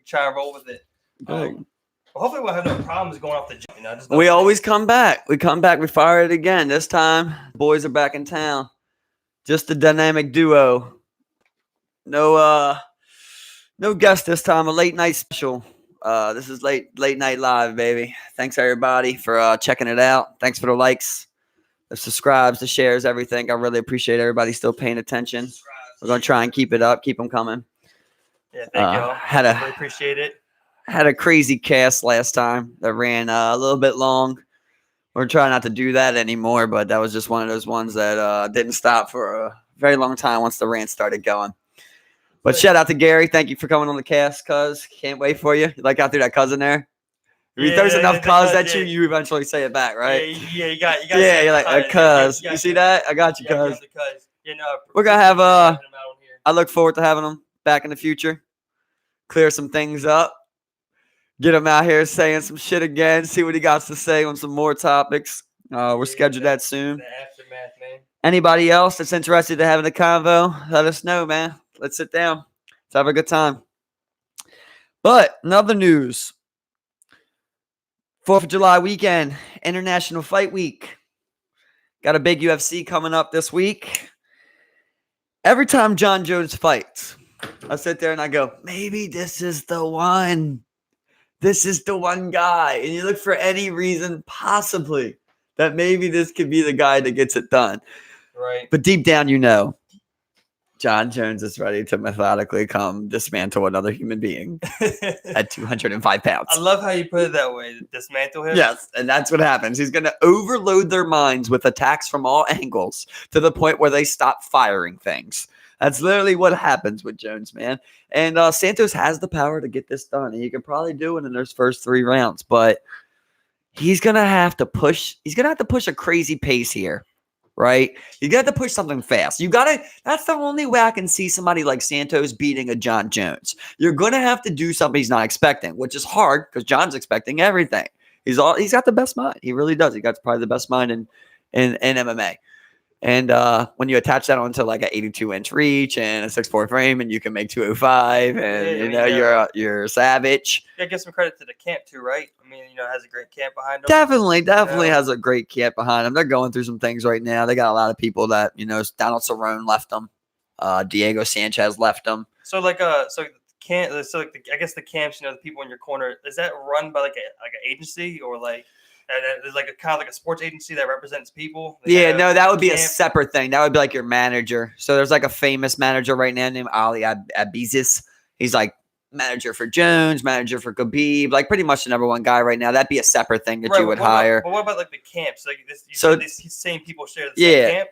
try and roll with it. Well, hopefully we'll have no problems going off the gym. We always come back. We come back. We fire it again. This time, boys are back in town. Just a dynamic duo. No guest this time. A late night special. This is late night live, baby. Thanks everybody for checking it out. Thanks for the likes, the subscribes, the shares, everything. I really appreciate everybody still paying attention. We're gonna try and keep it up, keep them coming. Yeah, thank y'all. I really appreciate it. Had a crazy cast last time that ran a little bit long. We're trying not to do that anymore, but that was just one of those ones that didn't stop for a very long time once the rant started going. But shout out to Gary. Thank you for coming on the cast, cuz. Can't wait for you. You like out through that cousin there? If there's enough cuz that you eventually say it back, right? Yeah, you got yeah, you're like, cuz. You see that? I got you, cuz. We're going to have, I look forward to having them back in the future. Clear some things up. Get him out here saying some shit again. See what he got to say on some more topics. We're scheduled that soon. The aftermath, man. Anybody else that's interested in having a convo, let us know, man. Let's sit down. Let's have a good time. But another news. 4th of July weekend, International Fight Week. Got a big UFC coming up this week. Every time Jon Jones fights, I sit there and I go, maybe this is the one. This is the one guy. And you look for any reason possibly that maybe this could be the guy that gets it done. Right. But deep down, you know, Jon Jones is ready to methodically come dismantle another human being at 205 pounds. I love how you put it that way. Dismantle him? Yes, and that's what happens. He's going to overload their minds with attacks from all angles to the point where they stop firing things. That's literally what happens with Jones, man. And Santos has the power to get this done. And he can probably do it in those first 3 rounds. But he's going to have to push. He's going to have to push a crazy pace here, right? You got to push something fast. That's the only way I can see somebody like Santos beating a Jon Jones. You're going to have to do something he's not expecting, which is hard because Jon's expecting everything. He's got the best mind. He really does. He got probably the best mind in MMA. And when you attach that onto like an 82-inch reach and a 6'4" frame, and you can make 205, and you're a savage. Yeah, give some credit to the camp too, right? I mean, has a great camp behind him. Definitely has a great camp behind him. They're going through some things right now. They got a lot of people that Donald Cerrone left them. Diego Sanchez left them. So I guess the camps, the people in your corner, is that run by like an agency or like? And there's like a kind of like a sports agency that represents people. That would be a separate thing. That would be like your manager. So there's like a famous manager right now named Ali Abizis. He's like manager for Jones, manager for Khabib, like pretty much the number one guy right now. That'd be a separate thing that you would hire. But what about like the camps? Like these same people share the same camp?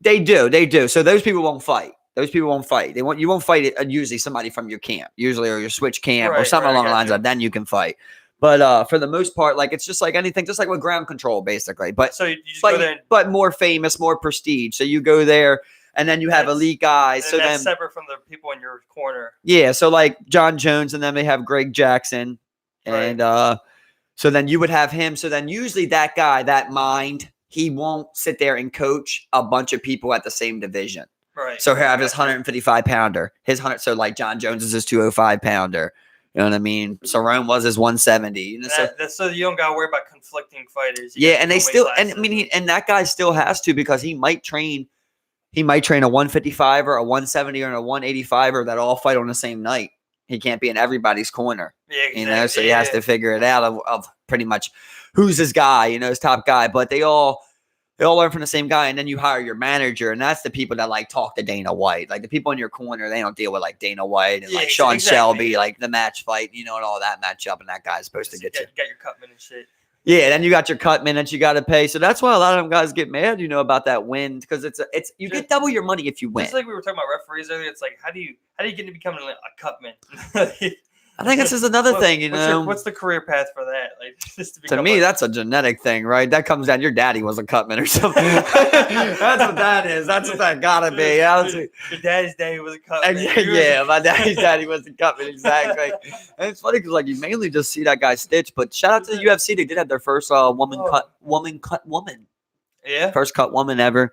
They do. So those people won't fight. You won't fight usually somebody from your camp, usually, or your switch camp or something along the lines of. Then you can fight. But for the most part, like it's just like anything, just like with ground control, basically. But so you just go there, but more famous, more prestige. So you go there, and then you have elite guys. So that's separate from the people in your corner. Yeah. So like Jon Jones, and then they have Greg Jackson, and so then you would have him. So then usually that guy, that mind, he won't sit there and coach a bunch of people at the same division. Right. So he'll have his 155 pounder, So like Jon Jones is his 205 pounder. You know what I mean? Cerrone was his 170. So you don't gotta worry about conflicting fighters. And they still, and that guy still has to, because he might train a 155 or a 170 or a 185 that all fight on the same night. He can't be in everybody's corner. Yeah, exactly. So he has to figure it out of pretty much who's his guy, his top guy. But they all learn from the same guy, and then you hire your manager, and that's the people that like talk to Dana White. Like the people in your corner, they don't deal with like Dana White and like Sean Shelby, like the match fight, and all that matchup, and that guy's supposed to get you. Got your cutman and shit. Yeah, then you got your cutman that you got to pay. So that's why a lot of them guys get mad, about that win, because you get double your money if you win. It's like we were talking about referees earlier. It's like how do you get to becoming a cutman? I think this is another thing, What's the career path for that? Like, just to me, that's a genetic thing, right? That comes down. Your daddy was a cutman or something. That's what that is. That's what that gotta be. Your daddy's daddy was a cutman. My daddy's daddy was a cutman, exactly. And it's funny because you mainly just see that guy Stitch. But shout out to the UFC. They did have their first woman cut woman. Yeah. First cut woman ever.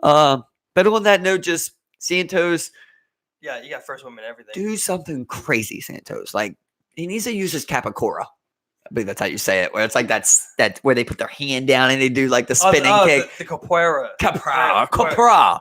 But on that note, just Santos. Yeah, you got first woman everything. Do something crazy, Santos. Like, he needs to use his capicora. I believe that's how you say it. Where it's like that's where they put their hand down and they do like the spinning kick. The capoeira. Capra.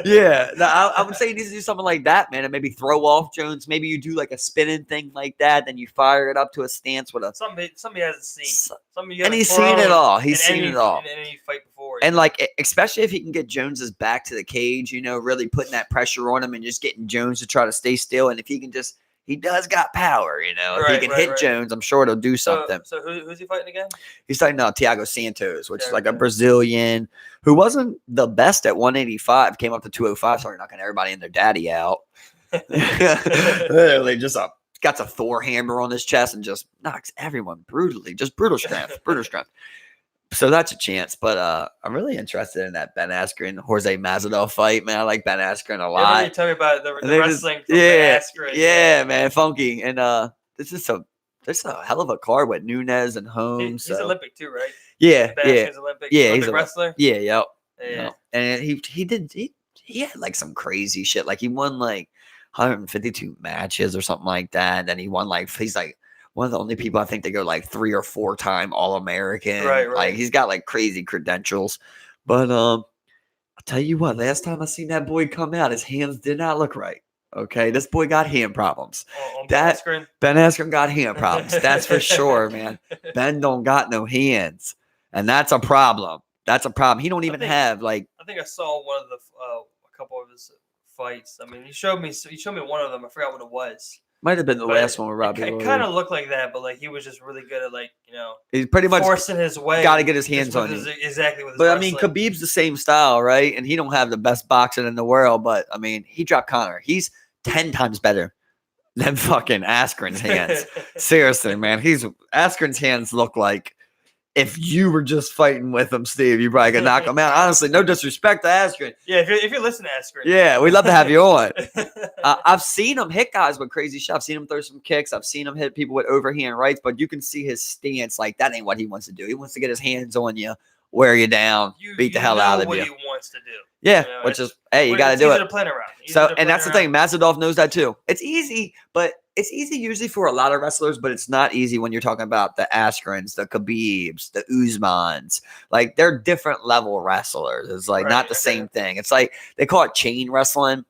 Yeah, I would say he needs to do something like that, man, and maybe throw off Jones. Maybe you do like a spinning thing like that, then you fire it up to a stance with a. Somebody hasn't seen. And he's seen it all. He's seen it all. In any fight before. And like, especially if he can get Jones's back to the cage, really putting that pressure on him and just getting Jones to try to stay still. And if he can just. He does got power, If he can hit Jones, I'm sure it'll do something. So who's he fighting again? He's fighting Thiago Santos, which is like a Brazilian who wasn't the best at 185. Came up to 205, started knocking everybody and their daddy out. Literally just got a Thor hammer on his chest and just knocks everyone brutally. Just brutal strength. So that's a chance, but I'm really interested in that Ben Askren Jorge Masvidal fight, man. I like Ben Askren a lot. You tell me about the wrestling from Ben Askren. Yeah, man, funky. And this is there's a hell of a card with Nunes and Holmes. He's Olympic too, right? Yeah, Ben Askren's Olympic. Yeah, he's a wrestler. Yeah, yep. Yeah. And he had like some crazy shit. Like he won like 152 matches or something like that. And then he won he's like one of the only people I think they go like 3 or 4 time All-American. Right. Like he's got like crazy credentials. But I'll tell you what, last time I seen that boy come out, his hands did not look right. Okay, this boy got hand problems. Ben Askren got hand problems. That's for sure, man. Ben don't got no hands, and that's a problem. He don't even have like. I think I saw one of the a couple of his fights. I mean, he showed me one of them. I forgot what it was. Might have been the last one with Robbie. It kind of looked like that, but like he was just really good at he's pretty much forcing his way. Got to get his hands on you. Exactly. With his but wrestling. I mean, Khabib's the same style, right? And he don't have the best boxing in the world, but I mean, he dropped Conor. He's 10 times better than fucking Askren's hands. Seriously, man. Askren's hands look like if you were just fighting with him, Steve, you probably could knock him out. Honestly, no disrespect to Askren. Yeah, if you listen to Askren. Yeah, we'd love to have you on. I've seen him hit guys with crazy shit. I've seen him throw some kicks. I've seen him hit people with overhand rights, but you can see his stance. Like, that ain't what he wants to do. He wants to get his hands on you, wear you down, beat the hell out of you. What he wants to do. Yeah, which is, hey, you got to do it. To plan around. So, and that's the thing. Masvidal knows that too. It's easy, but it's easy usually for a lot of wrestlers, but it's not easy when you're talking about the Askrens, the Khabibs, the Usmans. Like, they're different level wrestlers. It's like not the same thing. It's like they call it chain wrestling,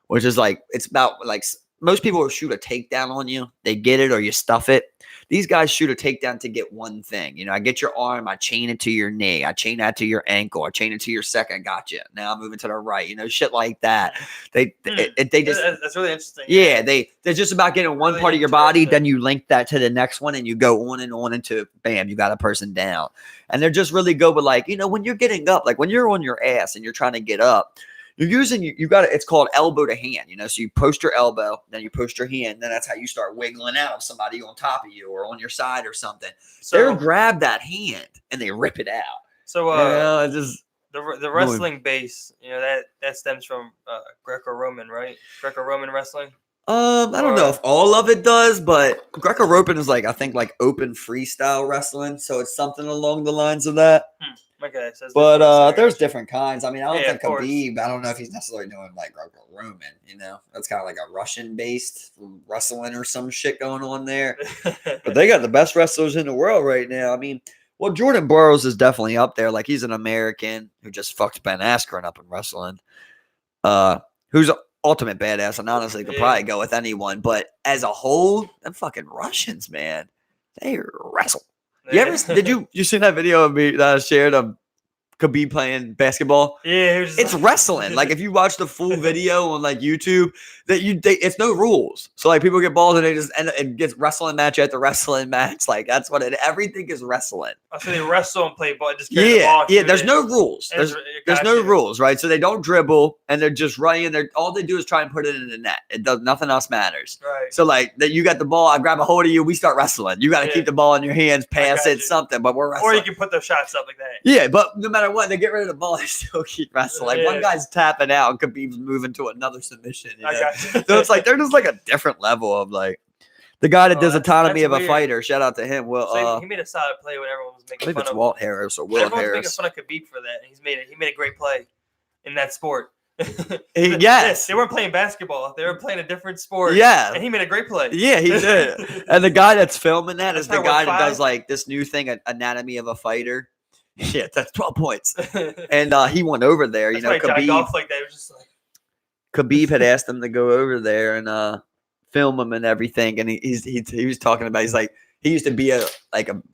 which is like it's about like most people will shoot a takedown on you. They get it or you stuff it. These guys shoot a takedown to get one thing. I get your arm, I chain it to your knee, I chain that to your ankle, I chain it to your second, gotcha. Now I'm moving to the right, shit like that. They just that's really interesting. Yeah, they're just about getting one part of your body, then you link that to the next one, and you go on and on until bam, you got a person down. And they're just really good with like, when you're getting up, like when you're on your ass and you're trying to get up. You're using it's called elbow to hand, so you post your elbow, then you post your hand, then that's how you start wiggling out of somebody on top of you or on your side or something. So they'll grab that hand and they rip it out. So the wrestling base, that stems from Greco-Roman, right? Greco-Roman wrestling. I don't know if all of it does, but Greco-Roman is like, I think like open freestyle wrestling. So it's something along the lines of that. Okay, so but there's different kinds. I mean, I don't think Khabib. Course. I don't know if he's necessarily doing like Greco-Roman. That's kind of like a Russian-based wrestling or some shit going on there. But they got the best wrestlers in the world right now. I mean, well, Jordan Burroughs is definitely up there. Like he's an American who just fucked Ben Askren up in wrestling. Who's an ultimate badass and honestly could probably go with anyone. But as a whole, them fucking Russians, man, they wrestle. Did you see that video of me that I shared of Khabib playing basketball? Yeah, it's wrestling. Like if you watch the full video on like YouTube, it's no rules. So like people get balls and they just and gets wrestling match after wrestling match. Like that's what everything is wrestling. So they wrestle and play ball. Just carry the ball. Yeah. There's no rules. There's no rules, right? So they don't dribble and they're just running. All they do is try and put it in the net. It does nothing else matters. Right. So like that, you got the ball. I grab a hold of you. We start wrestling. You got to keep the ball in your hands, pass it, something. But we're wrestling. Or you can put those shots up like that. Yeah, but no matter what, they get rid of the ball. They still keep wrestling. Like one guy's tapping out, and Khabib's moving to another submission. I got you. So it's like they're just like a different level of like the guy that does autonomy of a fighter. Shout out to him. Well, he made a solid play when everyone was making I think fun it's of Walt Harris or Will Everyone's Harris. making fun of Khabib for that. He made a great play in that sport. Yes. They weren't playing basketball. They were playing a different sport. Yeah. And he made a great play. Yeah, he did. And the guy that's filming that is the That's guy what, that does 5? like this new thing, Anatomy of a Fighter. Yeah, that's 12 points. And he went over there. That's why he jogged off like that. He was just like Khabib had asked him to go over there and film him and everything. And he was talking about, he's like, he used to be a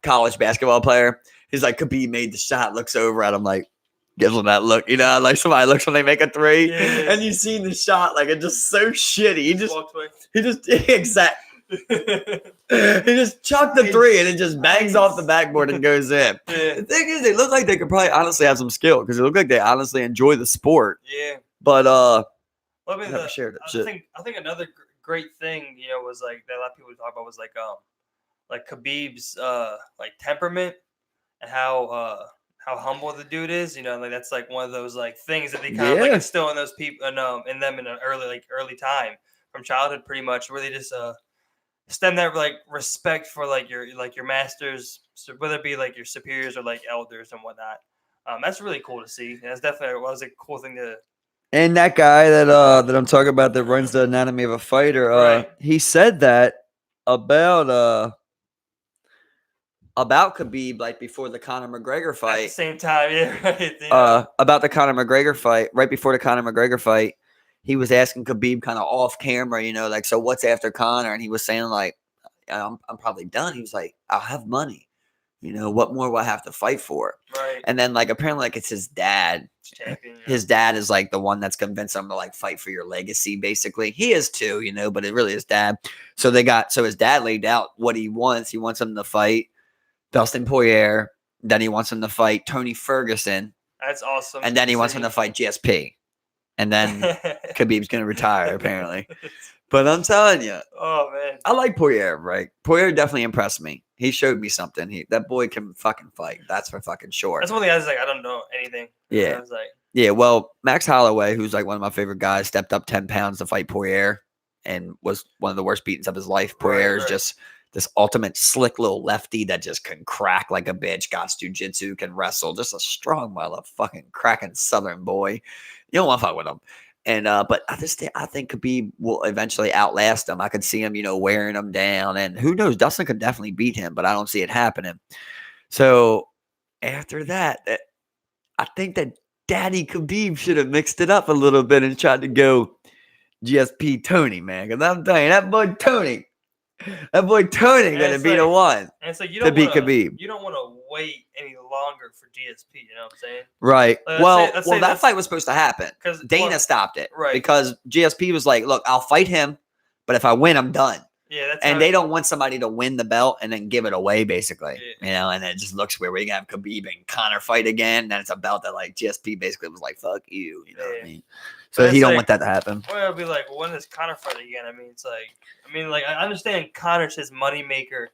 college basketball player. He's like, Khabib made the shot, looks over at him like, gives him that look, like somebody looks when they make a 3. Yeah. And you see the shot, like it's just so shitty. He just chucked the 3 and it just bangs off the backboard and goes in. Yeah. The thing is, they look like they could probably honestly have some skill because they look like they honestly enjoy the sport. Yeah. But Well, I mean, never shared it. I think another great thing, was like that a lot of people talk about was like Khabib's like temperament and how humble the dude is. Like that's like one of those like things that they kind of like instill in those people in them in an early time from childhood, pretty much, where they just stem that like respect for like your masters, so whether it be like your superiors or like elders and whatnot. That's really cool to see. And that's definitely was a cool thing to. And that guy that I'm talking about that runs the Anatomy of a Fighter, Right. he said that about Khabib, like before the Conor McGregor At fight. the same time, yeah, right. About the Conor McGregor fight, right before the Conor McGregor fight, he was asking Khabib kind of off camera, like, so what's after Conor? And he was saying like, I'm probably done. He was like, I'll have money. What more will I have to fight for? Right. And then like apparently like it's his dad. Champion, His dad is like the one that's convinced him to like fight for your legacy, basically. He is too, but it really is dad. So his dad laid out what he wants. He wants him to fight Dustin Poirier. Then he wants him to fight Tony Ferguson. That's awesome. And then he wants him to fight GSP. And then Khabib's going to retire, apparently. But I'm telling you. Oh, man. I like Poirier, right? Poirier definitely impressed me. He showed me something. That boy can fucking fight. That's for fucking sure. That's one thing I was like, I don't know anything. Yeah. I was like, yeah, well, Max Holloway, who's like one of my favorite guys, stepped up 10 pounds to fight Poirier and was one of the worst beatings of his life. Poirier is just this ultimate slick little lefty that just can crack like a bitch, got jiu-jitsu, can wrestle. Just a strong motherfucking cracking southern boy. You don't want to fuck with him. And but I think Khabib will eventually outlast him. I could see him, wearing him down. And who knows? Dustin could definitely beat him, but I don't see it happening. So after that, I think that Daddy Khabib should have mixed it up a little bit and tried to go GSP Tony, man. Because I'm telling you, that boy Tony gonna be the one to beat Khabib. You don't want to wait any longer for GSP. You know what I'm saying? Right. Let's say that fight was supposed to happen. Because Dana stopped it. Right. Because GSP was like, "Look, I'll fight him, but if I win, I'm done." Yeah. And they don't want somebody to win the belt and then give it away, basically. Yeah. And it just looks weird. We can have Khabib and Conor fight again, and then it's a belt that like GSP basically was like, "Fuck you," you know what I mean? So he don't want that to happen. Well, it'll be like, when does Conor fight again? I mean, it's like, I understand Conor's his money maker.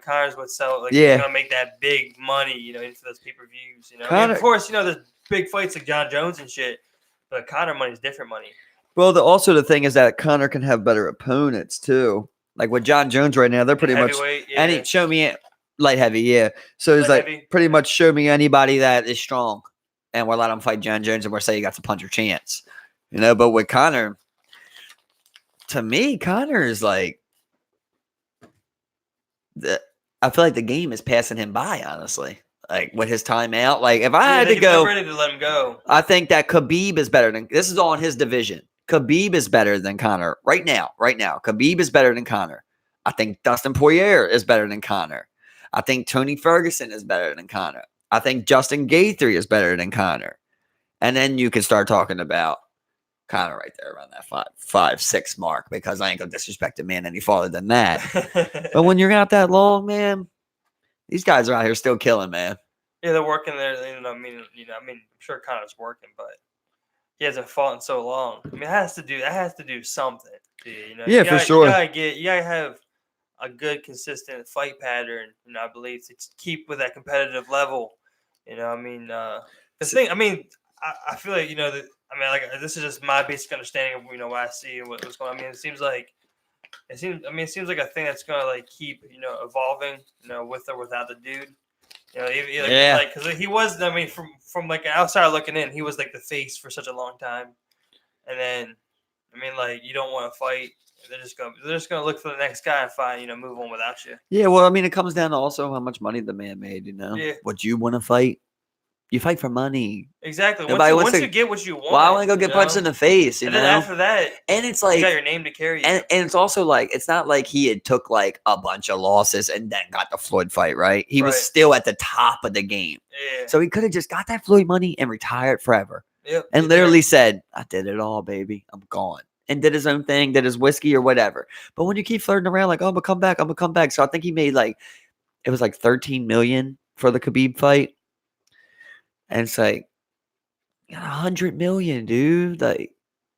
Conor's what sell. Like, he's gonna make that big money. Into those pay-per-views. Of course, there's big fights like John Jones and shit. But Conor money is different money. Well, the thing is that Conor can have better opponents too. Like with John Jones right now, they're pretty much any show me light heavy, yeah. So it's like pretty much show me anybody that is strong, and we'll let him fight John Jones, and we'll say you got the puncher chance, But with Conor, to me, Conor is like I feel like the game is passing him by, honestly. Like with his time out, like if I had to go, I'm ready to let him go. I think that Khabib is better than this is all in his division. Khabib is better than Conor right now. Khabib is better than Conor. I think Dustin Poirier is better than Conor. I think Tony Ferguson is better than Conor. I think Justin Gaethje is better than Conor. And then you can start talking about Conor right there around that 5'6" mark, because I ain't gonna disrespect a man any farther than that. But when you're out that long, man, these guys are out here still killing, man. Yeah, they're working there. I'm sure Conor's working, but he hasn't fought in so long. It has to do something. Yeah, for sure. You gotta have a good, consistent fight pattern. I believe to keep with that competitive level. The thing. I feel like this is just my basic understanding of what I see and what's going on. It seems like a thing that's gonna like keep evolving. With or without the dude. Because he was. From like an outsider looking in, he was like the face for such a long time. and then I mean, like you don't want to fight. They're just gonna look for the next guy and find move on without you. Yeah, well, I mean, it comes down to also how much money the man made. Yeah, Would you want to fight? You fight for money. exactly. Nobody wants Once to you get what you want, Why want to go get punched in the face? And then after that, and it's you like got your name to carry. and it's also like it's not like he had took like a bunch of losses and then got the Floyd fight, right? He was still at the top of the game. Yeah. So he could have just got that Floyd money and retired forever. Yep. And literally said, I did it all, baby. I'm gone. And did his own thing, did his whiskey or whatever. But when you keep flirting around like, oh, I'm gonna come back, I'm gonna come back. So I think he made it was like 13 million for the Khabib fight. And it's like, you got 100 million, dude. Like,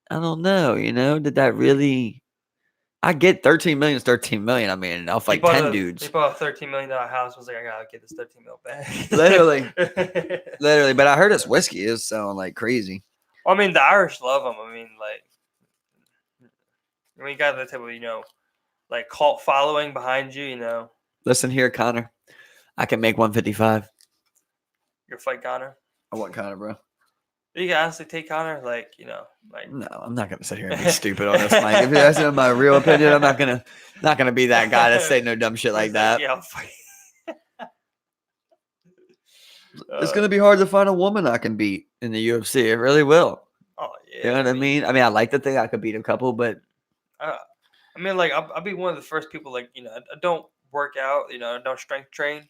I don't know, did that really? I get 13 million is 13 million. I mean, I'll fight 10 dudes. He bought a $13 million house. Was like, I gotta get this 13 mil back. Literally. But I heard his whiskey is selling like crazy. Well, I mean, the Irish love him. I mean, like, when you got that type of, like cult following behind you, Listen here, Connor. I can make 155. Your fight Connor. I want Connor, bro. You can honestly take Connor, like. No, I'm not gonna sit here and be stupid on this, Mike. If you're asking my real opinion, I'm not gonna be that guy that say no dumb shit like that. Yeah, I'll fight. It's gonna be hard to find a woman I can beat in the UFC. It really will. Oh yeah. You know what I mean? I like to think I could beat a couple, but I mean, like I'll be one of the first people. Like I don't work out. I don't strength train.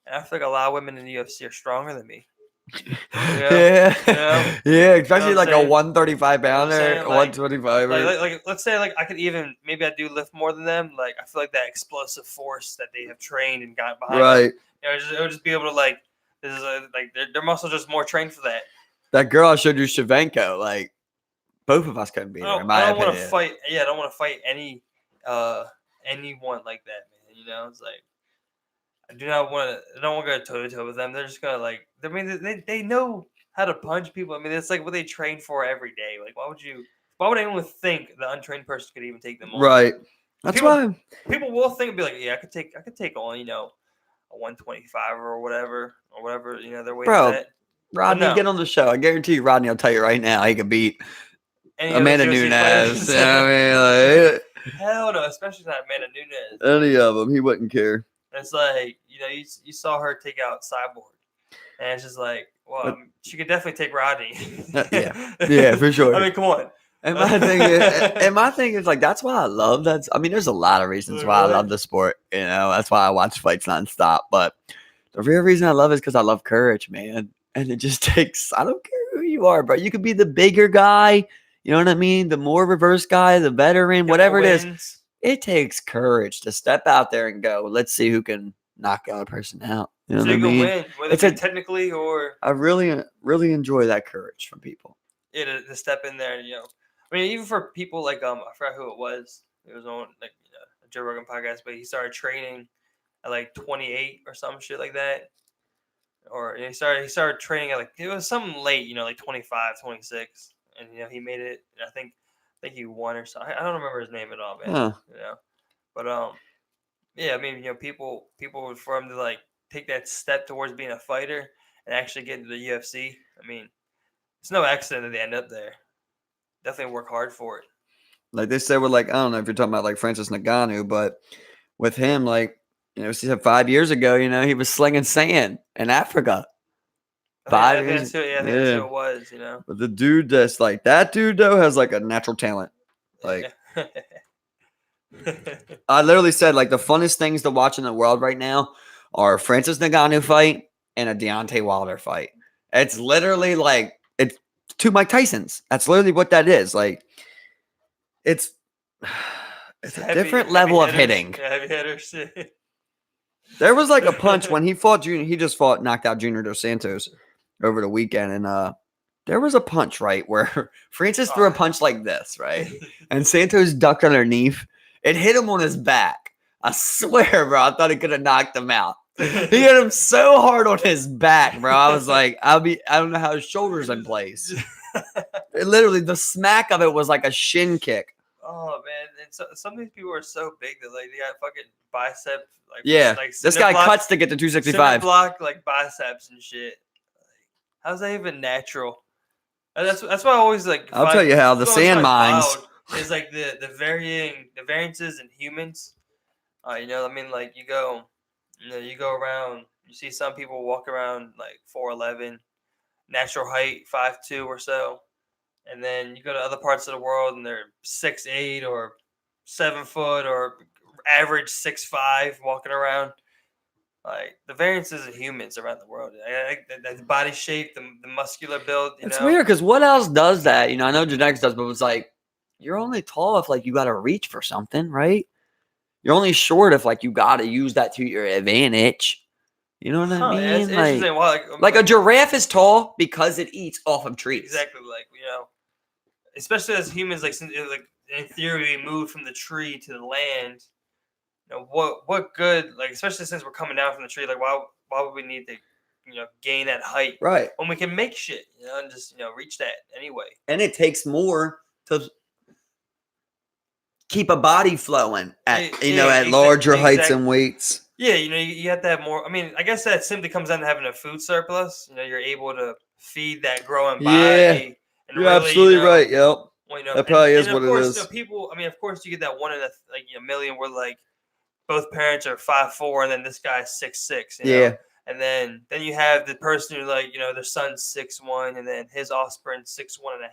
And I feel like a lot of women in the UFC are stronger than me. Yeah, especially like a 135 pounder, 125. Like let's say like I could maybe I do lift more than them. Like I feel like that explosive force that they have trained and got behind. Right. Them, it would just be able to like this is like their muscles just more trained for that. That girl I showed you, Shevchenko, like both of us couldn't beat her. In my opinion. I don't want to fight. Yeah, I don't want to fight anyone like that, man. It's like. I don't want to go toe to toe with them. They're just gonna they know how to punch people. I mean, it's like what they train for every day. Like, why would anyone think the untrained person could even take them on? Right. That's why people will think, be like, yeah, I could take on, a 125 or whatever, their weight. Bro, Rodney, get on the show. I guarantee you, Rodney will tell you right now he could beat Amanda Nunes. Hell no, especially not Amanda Nunes. Any of them, he wouldn't care. It's like, you saw her take out Cyborg. And it's just like, well, she could definitely take Rodney. Yeah, for sure. I mean, come on. And my thing is like, that's why I love that. I mean, there's a lot of reasons why I love the sport. That's why I watch fights nonstop. But the real reason I love it is because I love courage, man. And it just takes, I don't care who you are, bro. You could be the bigger guy. You know what I mean? The more reverse guy, the veteran, whatever it is. It takes courage to step out there and go, let's see who can knock out a person out. You know what I mean? Win, whether it's technically or. I really, really enjoy that courage from people. Yeah, to step in there, I mean, even for people like I forgot who it was. It was on like a Joe Rogan podcast, but he started training at like 28 or some shit like that. Or he started training at like it was something late, like 25, 26, and he made it. And I think he won or something. I don't remember his name at all, man. But yeah, I mean, people for him to like take that step towards being a fighter and actually get into the UFC. I mean, it's no accident that they end up there. Definitely work hard for it. Like they said with like, I don't know if you're talking about like Francis Ngannou, but with him, like, he said 5 years ago, he was slinging sand in Africa. 5 years. I think that's who it was, But the dude that's like, that dude though has like a natural talent. Like, I literally said like the funnest things to watch in the world right now are Francis Ngannou fight and a Deontay Wilder fight. It's literally like, it's two Mike Tysons. That's literally what that is. Like, it's a different level of hitting. Heavy hitters. There was like a punch when he fought Junior. He just knocked out Junior Dos Santos over the weekend. And there was a punch, right, where Francis threw a punch like this, right? And Santos ducked underneath. It hit him on his back. I swear, bro, I thought he could have knocked him out. He hit him so hard on his back, bro. I was like, I don't know how his shoulder's in place. Literally, the smack of it was like a shin kick. Oh man, and so some of these people are so big that like they got fucking biceps. Like this guy cuts to get to 265. Block like biceps and shit. Like, how's that even natural? That's why I always like. I'll tell you how the that's what I sand always find mines. wild is like the variances in humans. You know, I mean, like you go around, you see some people walk around like 4'11", natural height 5'2" or so, and then you go to other parts of the world and they're 6'8" or 7 foot or average 6'5" walking around. Like the variances in humans around the world, the body shape, the muscular build, It's weird because what else does that? You know, I know genetics does, but it's like you're only tall if like you got to reach for something, right? You're only short if like you got to use that to your advantage. You know what I Huh? Yeah, it's mean? interesting. Well, Like a giraffe is tall because it eats off of trees. exactly, like especially as humans, like in theory, we moved from the tree to the land. You know what good, like especially since we're coming down from the tree, like why would we need to gain that height Right. when we can make shit, and just reach that anyway. And it takes more to keep a body flowing at at larger heights and weights. Yeah, you have to have more. I mean, I guess that simply comes down to having a food surplus. You're able to feed that growing body. And You're really, absolutely right. Yep. Well, That probably is and what of course, it is. People. I mean, of course, you get that one in a million where like both parents are 5'4", and then this guy's 6'6". Yeah. And then you have the person who like their son's 6'1", and then his offspring 6'1.5",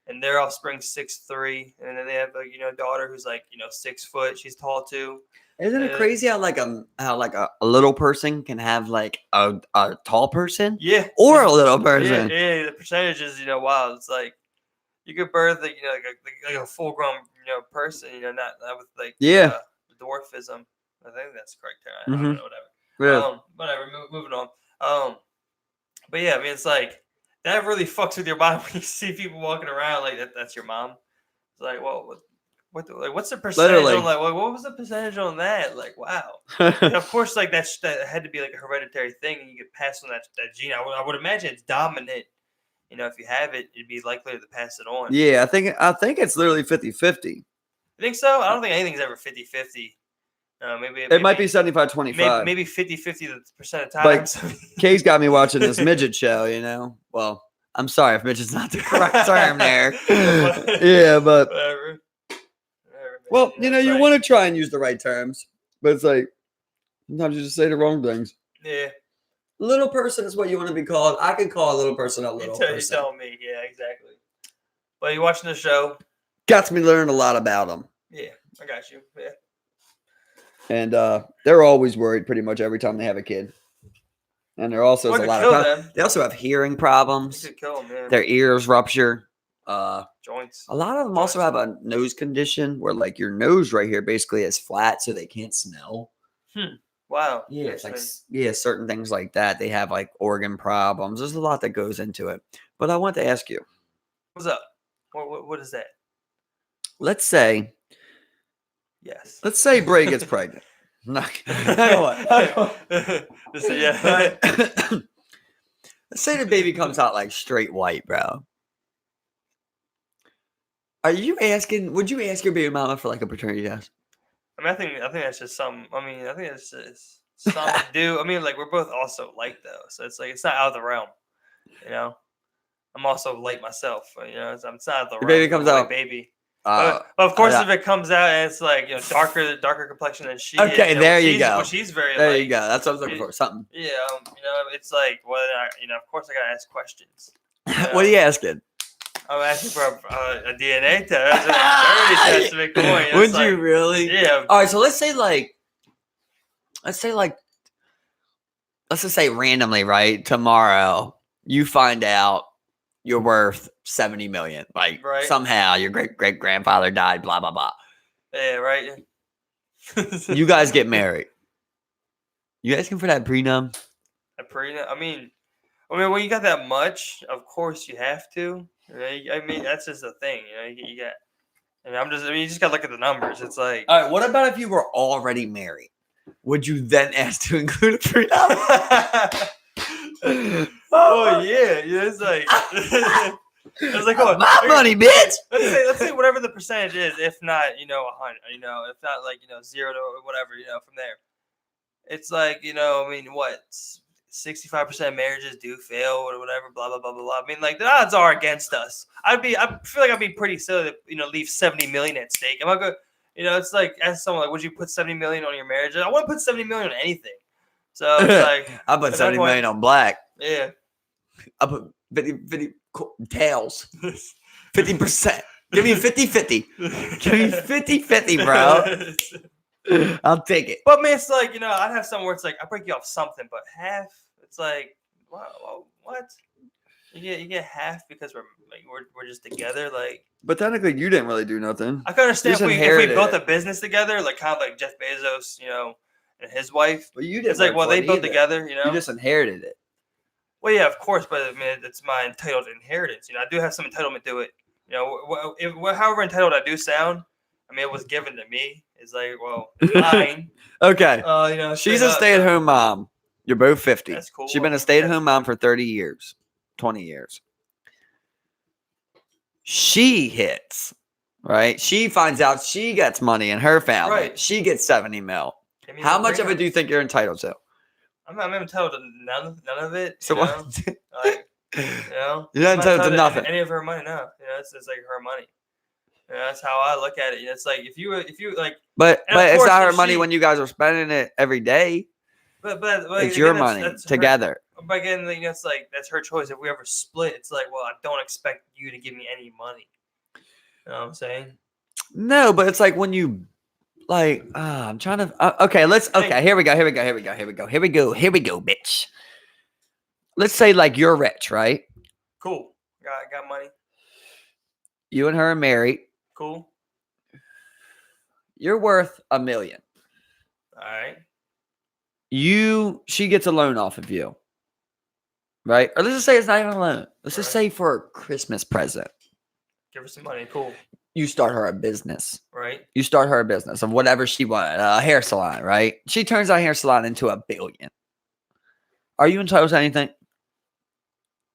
and their offspring 6'3", and then they have a daughter who's like 6 foot. She's tall too. Isn't it crazy how a little person can have like a tall person? Yeah. Or a little person. Yeah. The percentage is wild. It's like you could birth like a full grown person. Not with like dwarfism. I think that's the correct term. I don't know, whatever. Yeah. Whatever. Moving on. But yeah, I mean, it's like that really fucks with your mind when you see people walking around like that. That's your mom. It's like, well, what's the percentage on like? What was the percentage on that? Like, wow. And of course, like that had to be like a hereditary thing, and you could pass on that gene. I would imagine it's dominant. If you have it, it'd be likely to pass it on. Yeah, I think it's literally 50-50. You think so? I don't think anything's ever 50-50. Maybe it might be 75-25. Maybe 50-50% of times. But Kay's got me watching this midget show, Well, I'm sorry if midget's not the correct term there. Yeah, but whatever. Well, you want to try and use the right terms, but it's like sometimes you just say the wrong things. Yeah. Little person is what you want to be called. I can call a little person a little person. You tell me. Yeah, exactly. But you watching the show? Got me learning a lot about them. Yeah, I got you. Yeah. And they're always worried pretty much every time they have a kid. And there also is a lot of they also have hearing problems. Could kill them, yeah. Their ears rupture. Joints. A lot of them also have a nose condition where like your nose right here basically is flat so they can't smell. Wow. Yeah, it's like certain things like that. They have like organ problems. There's a lot that goes into it. But I want to ask you. What's up? What is that? Let's say. Yes. Let's say Bray gets pregnant. Yeah. Let's say the baby comes out like straight white, bro. Would you ask your baby mama for like a paternity test? I mean, I think that's just some. I mean, I think it's just something to do. I mean, like we're both also light though, so it's like it's not out of the realm. I'm also light myself. So it's not out of the realm. Baby comes out, baby. But of course, if it comes out and it's like darker complexion than she. Okay, is, there you go. Well, she's very. There you go. That's what I was looking for. Something. Yeah, it's like of course I gotta ask questions. What are you asking? I'm asking for a DNA test. Let's Would you really? Yeah. All right. So let's just say randomly, right? Tomorrow, you find out you're worth $70 million. Like somehow your great grandfather died. Blah blah blah. Yeah. Right. You guys get married. You asking for that prenup? A prenup? I mean, when you got that much, of course you have to. I mean, that's just the thing. You got. You just got to look at the numbers. It's like. All right. What about if you were already married? Would you then ask to include a prenup? Oh yeah. It's like. It's like my money, bitch. Let's say whatever the percentage is. If not, 100. If not like 0 to whatever. From there. It's like I mean, what 65% of marriages do fail or whatever, blah blah blah blah blah. I mean, like the odds are against us. I feel like I'd be pretty silly to leave 70 million at stake. Am I good? It's like as someone like, would you put 70 million on your marriage? I want to put 70 million on anything. So it's like I put 70 million on black. Yeah. I put 50 tails. 50%. Give me 50-50. Give me 50-50, bro. I'll take it. But man, it's like, I'd have somewhere where it's like I break you off something, but half, it's like, wow, what? You get half because we're just together, like. But technically, you didn't really do nothing. I can understand if we built a business together, like kind of like Jeff Bezos, and his wife. But you didn't. It's like, well, they built together, You just inherited it. Well, yeah, of course, but I mean, it's my entitled inheritance. I do have some entitlement to it. However entitled I do sound, I mean, it was given to me. It's like, well, mine. Okay. She's a stay-at-home mom. You're both 50. That's cool. She's been a stay-at-home mom for 30 years, 20 years. She hits, right? She finds out she gets money in her family. Right. She gets 70 mil. How much of it do you think you're entitled to? I'm not entitled to none of it. So what? Like, You're not entitled to nothing. Any of her money, no. It's like her money. That's how I look at it. It's like if you like. But it's not her money when you guys are spending it every day. But it's your money together. But again, it's like that's her choice. If we ever split, it's like, well, I don't expect you to give me any money. You know what I'm saying? No, but it's like when you like. I'm trying to. Okay, here we go, bitch. Let's say like you're rich, right? Cool. Got money. You and her are married. Cool. You're worth $1 million. All right. She gets a loan off of you. Right? Or let's just say it's not even a loan. Let's just say for a Christmas present. Give her some money. Cool. You start her a business. Right. You start her a business of whatever she wanted. A hair salon, right? She turns that hair salon into $1 billion. Are you entitled to anything?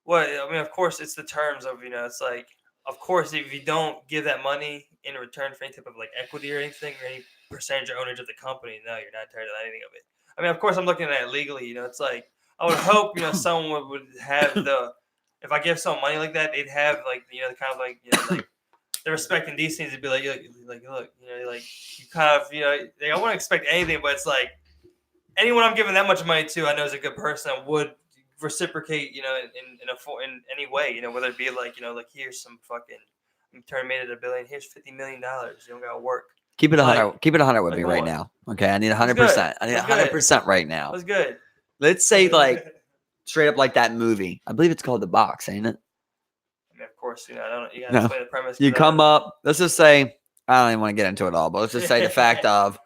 Well, I mean, of course, it's the terms of, it's like, of course, if you don't give that money in return for any type of like equity or anything, or any percentage or ownage of the company, no, you're not entitled to anything of it. I mean, of course, I'm looking at it legally. It's like I would hope someone would have if I give someone money like that, they'd have like the kind of like like the respect and decency to be like look, you kind of I wouldn't expect anything, but it's like anyone I'm giving that much money to, I know is a good person and would reciprocate in any way, whether it be like here's some fucking made it $1 billion, here's $50 million, you don't gotta work. Keep it 100. Keep it 100 with me right now. Okay, I need 100%. I need 100% right now. That's good. Let's say like straight up like that movie. I believe it's called The Box, ain't it? I mean, of course, I don't. You gotta explain the premise. You come up. Let's just say I don't even want to get into it all, but let's just say the fact of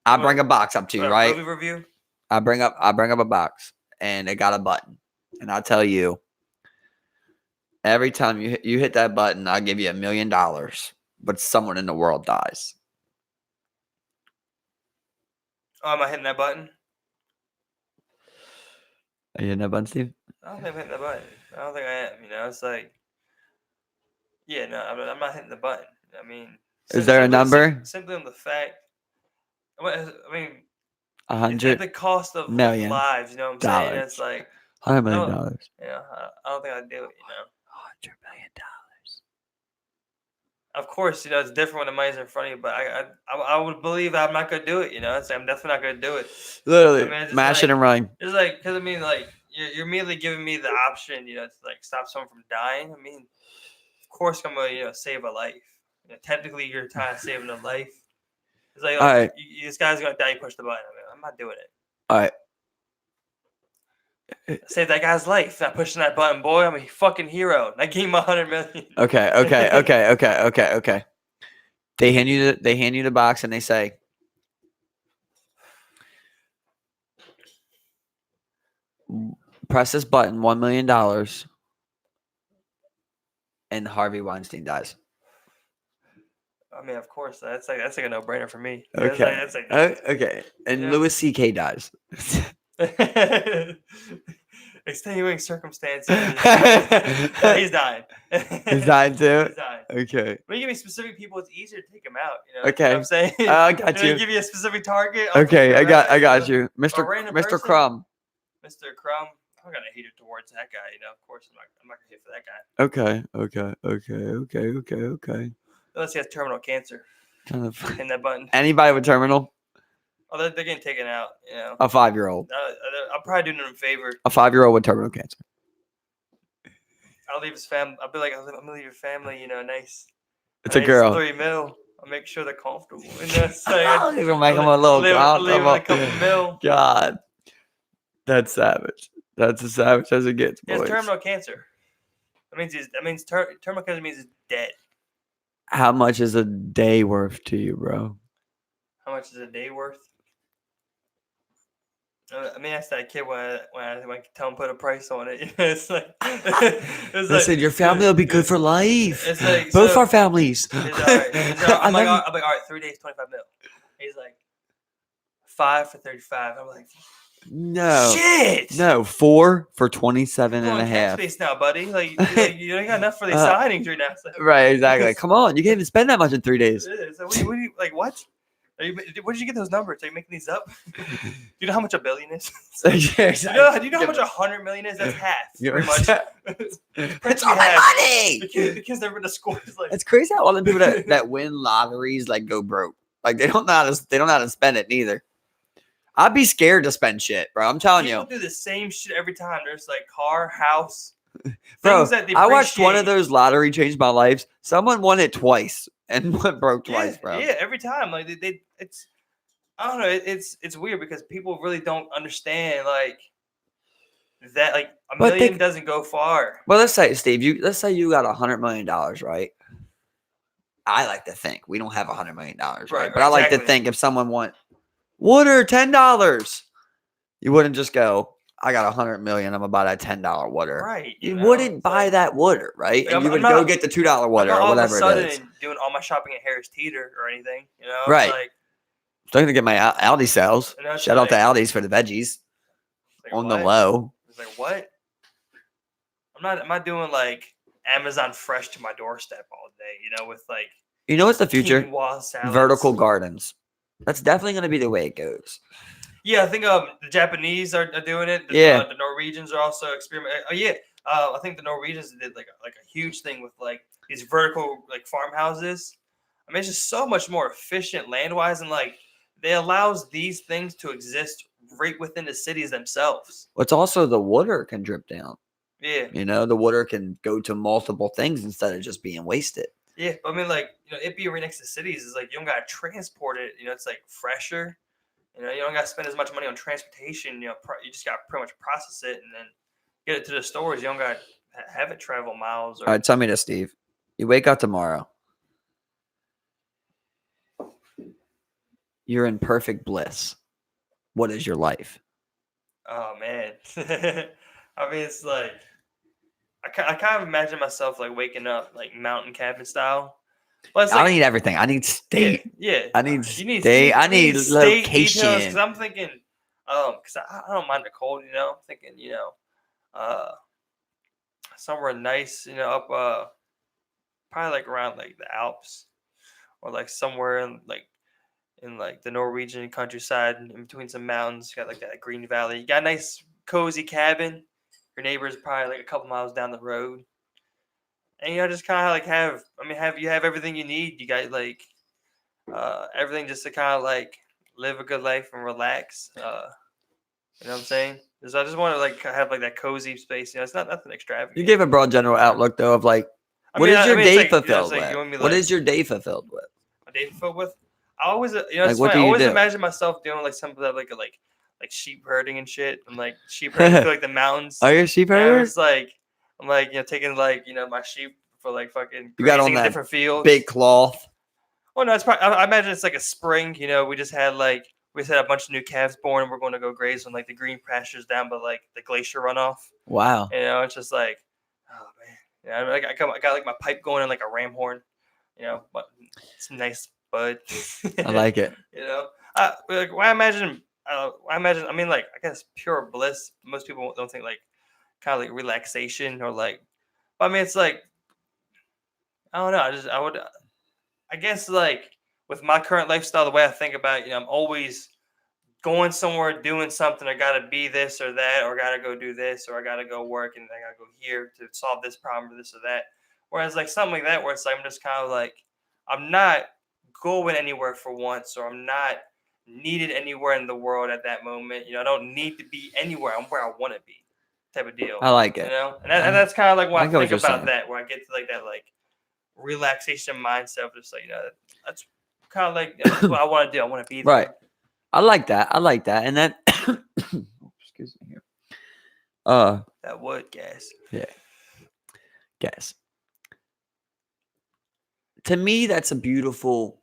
I bring a box up to you, right? Movie review. I bring up a box and it got a button, and I'll tell you every time you hit that button, I'll give you $1 million, but someone in the world dies. Oh, am I hitting that button? Are you hitting that button, Steve? I don't think I'm hitting the button. I don't think I am. It's like, yeah, no, I'm not hitting the button. I mean, is there a number? Simply on the fact. I mean, 100 the cost of million lives. You know what I'm saying? It's like $100 million. I don't think I'd do it. $100 million. Of course, it's different when the money's in front of you, but I would believe I'm not gonna do it. It's like I'm definitely not gonna do it. Literally, mash it and run. It's like because I mean, like you're immediately giving me the option, to like stop someone from dying. I mean, of course, I'm gonna save a life. Technically, you're trying to save a life. It's like, all right, this guy's gonna die. You push the button. I mean, I'm not doing it. All right. Save that guy's life. Not pushing that button, boy. I'm a fucking hero. I gave him $100 million. Okay. They hand you the box and they say, press this button, $1 million, and Harvey Weinstein dies. I mean, of course, that's like a no-brainer for me. Okay. Okay. And Louis C.K. dies. Extenuating circumstances. He's dying. He's dying too? He's dying. Okay. When you give me specific people, it's easier to take them out. Okay. You know what I'm saying? I got you. Give you a specific target. Okay, I got you. Mr. Crumb. Mr. Crumb. I'm gonna hate it towards that guy. Of course, I'm not gonna hate for that guy Okay. unless he has terminal cancer. Kind of. Hitting that button. Anybody with terminal? Oh, they're getting taken out. A 5-year-old. I'll probably do him a favor. A 5-year-old with terminal cancer. I'll leave his family. I'll be like, I'm gonna leave your family. Nice. It's a girl. $3 million. I'll make sure they're comfortable. That's like, You're gonna make them a little leave comfortable. a couple mil. God, that's savage. That's as savage as it gets, He has boys. terminal cancer. Terminal cancer means he's dead. How much is a day worth to you, bro? How much is a day worth? Ask that kid when I tell him put a price on it. It's like, Listen, your family will be good for life. It's like, both our families. I'm like, all right, 3 days, 25 mil. He's like, 5 for 35. I'm like, no, shit. No, 4 for 27 and a half. Space now, buddy. Like you ain't got enough for these signings right now. So. Right, exactly. Come on, you can't even spend that much in 3 days. So what do you like? What? Where did you get those numbers? Are you making these up? Do you know how much a billion is? Yeah, exactly. Do you know how much 100 million is? That's half. Pretty much. It's all my money. The kids never to score. Like, it's crazy how all the people that win lotteries like go broke. Like they don't know how to spend it neither. I'd be scared to spend shit, bro. I'm telling you. People do the same shit every time. There's like car, house. Bro, I watched one of those lottery change my life. Someone won it twice and went broke twice, bro. Yeah, every time. Like it's I don't know. It's weird because people really don't understand like that. Like a million doesn't go far. Well, let's say, Steve, let's say you got $100 million, right? I like to think we don't have $100 million, right? But I like to think if someone want water, $10, you wouldn't just go, I got $100 million. I'm gonna buy that $10 water. Right. You wouldn't buy that water, right? Like, and you would go get the $2 water or whatever all of a it is. sudden doing all my shopping at Harris Teeter or anything, Right. Like, still gonna get my Aldi sales. Shout out to Aldi's for the veggies on the low. It's like what? I'm not doing like Amazon Fresh to my doorstep all day, with like. You know what's the future? Vertical gardens. That's definitely gonna be the way it goes. Yeah, I think the Japanese are doing it. The Norwegians are also experimenting. I think the Norwegians did like a huge thing with like these vertical like farmhouses. I mean, it's just so much more efficient land-wise, and like they allows these things to exist right within the cities themselves. It's also the water can drip down. Yeah, the water can go to multiple things instead of just being wasted. Yeah, but I mean, like it being right next to cities is like you don't gotta transport it. It's like fresher. You don't got to spend as much money on transportation. You just got to pretty much process it and then get it to the stores. You don't got to have it travel miles. All right, tell me this, Steve. You wake up tomorrow. You're in perfect bliss. What is your life? Oh, man. I mean, it's like, I kind of imagine myself like waking up like mountain cabin style. Well, I need everything. I need state. Yeah. I need state. I need location. Because I'm thinking, because I don't mind the cold. I'm thinking, somewhere nice. Up, probably like around like the Alps, or like somewhere in the Norwegian countryside, in between some mountains. You got like that green valley. You got a nice cozy cabin. Your neighbor's probably like a couple miles down the road. And just kind of like have everything you need. You got like everything just to kind of like live a good life and relax. You know what I'm saying? So I just want to like have like that cozy space. It's not nothing extravagant. You gave a broad general outlook though of like what is your day fulfilled with? What is your day fulfilled with? My day fulfilled with? I always like, what do I you always do? imagine myself doing like something like sheep herding and shit, and like sheep herding through like the mountains. Are you a sheep herder? It's like I'm like taking like my sheep for like fucking you got on that different fields. Big cloth. Well, no, it's probably. I imagine it's like a spring. We just had a bunch of new calves born, and we're going to go graze on like the green pastures down by like the glacier runoff. Wow. It's just like, oh man. I got like my pipe going in like a ram horn. But it's nice bud. I like it. I imagine. I mean, like I guess pure bliss. Most people don't think like kind of like relaxation or like. But I mean, it's like. I don't know. I guess like with my current lifestyle, the way I think about it, I'm always going somewhere, doing something. I gotta be this or that, or gotta go do this, or I gotta go work and I gotta go here to solve this problem or this or that. Whereas like something like that, where it's like I'm just kind of like I'm not going anywhere for once, or I'm not needed anywhere in the world at that moment. I don't need to be anywhere. I'm where I want to be, type of deal. I like it. And that's kind of like when I I get what think you're about saying. that, where I get to like that like relaxation mindset of just like that's kind of like that's what I want to do. I want to be there. Right. I like that. And then excuse me here. That would gas. Yeah. Gas. To me, that's a beautiful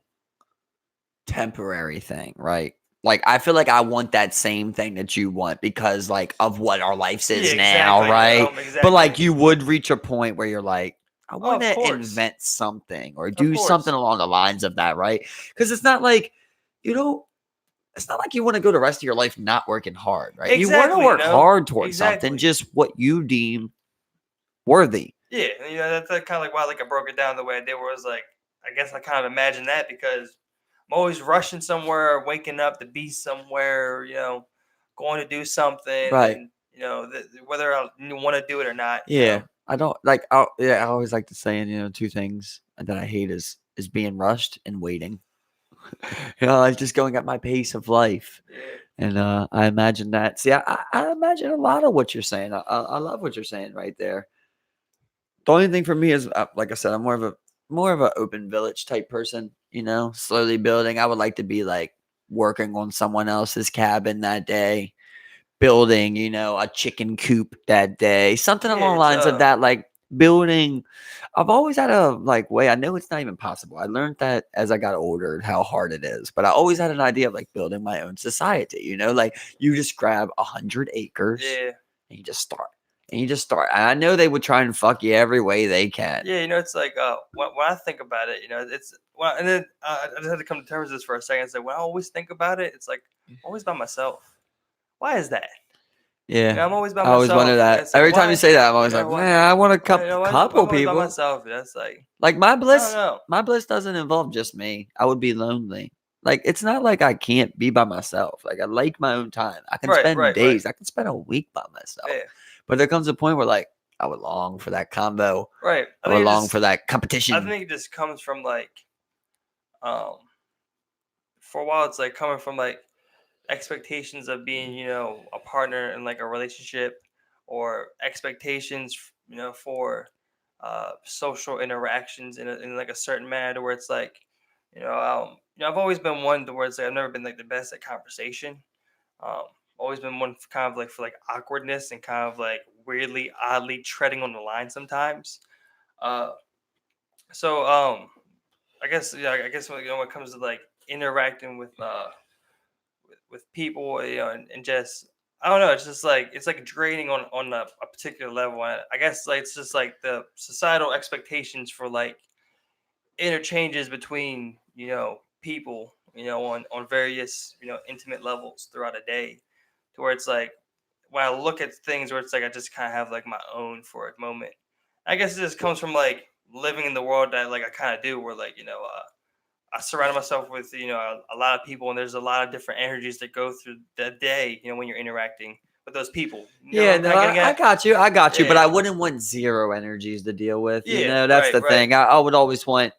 temporary thing, right? Like I feel like I want that same thing that you want because like of what our life is now, right? Exactly. But like you would reach a point where you're like, I want of to course. invent something or Of do course. something along the lines of that, right? Because it's not like, it's not like you want to go the rest of your life not working hard, right? You want to Exactly, work hard towards Exactly. something, just what you deem worthy. Yeah, that's kind of like why like I broke it down the way I did, where it was like I guess I kind of imagine that because I'm always rushing somewhere, waking up to be somewhere, going to do something, Right. and whether I want to do it or not. Yeah. I don't like. I always like to say, two things that I hate is being rushed and waiting. Like just going at my pace of life. Yeah. And I imagine that. See, I imagine a lot of what you're saying. I love what you're saying right there. The only thing for me is, like I said, I'm more of a open village type person. Slowly building. I would like to be like working on someone else's cabin that day, building, a chicken coop that day, something along the lines of that, like building. I've always had a like way. I know it's not even possible. I learned that as I got older, how hard it is. But I always had an idea of like building my own society. Like you just grab 100 acres, and you just start. And I know they would try and fuck you every way they can. Yeah, it's like when I think about it, it's and then I just had to come to terms with this for a second. It's like when I always think about it, it's like I'm always by myself. Why is that? Yeah, I'm always by I myself. always wonder that. Like, every time you say that, I'm always like, man, I want a couple people. By myself. That's like my bliss. I don't know. My bliss doesn't involve just me. I would be lonely. Like it's not like I can't be by myself. Like I like my own time. I can spend days. I can spend a week by myself. Yeah. But there comes a point where like I would long for that combo. Right. I would long for that competition. I think it just comes from like, for a while it's like coming from like expectations of being, a partner in like a relationship, or expectations, for social interactions in like a certain manner where it's like, I've always been one to where it's like I've never been like the best at conversation. Always been one for kind of like for like awkwardness and kind of like weirdly, oddly treading on the line sometimes. So I guess I guess when it comes to like interacting with people, and just I don't know, it's just like it's like draining on a particular level. And I guess like it's just like the societal expectations for like interchanges between people on various intimate levels throughout a day, to where it's like when I look at things where it's like I just kind of have like my own for a moment. I guess it just comes from like living in the world that like I kind of do, where like I surround myself with a lot of people, and there's a lot of different energies that go through the day. When you're interacting with those people. Yeah, no, I got you. But I wouldn't want zero energies to deal with. That's the thing. I would always want.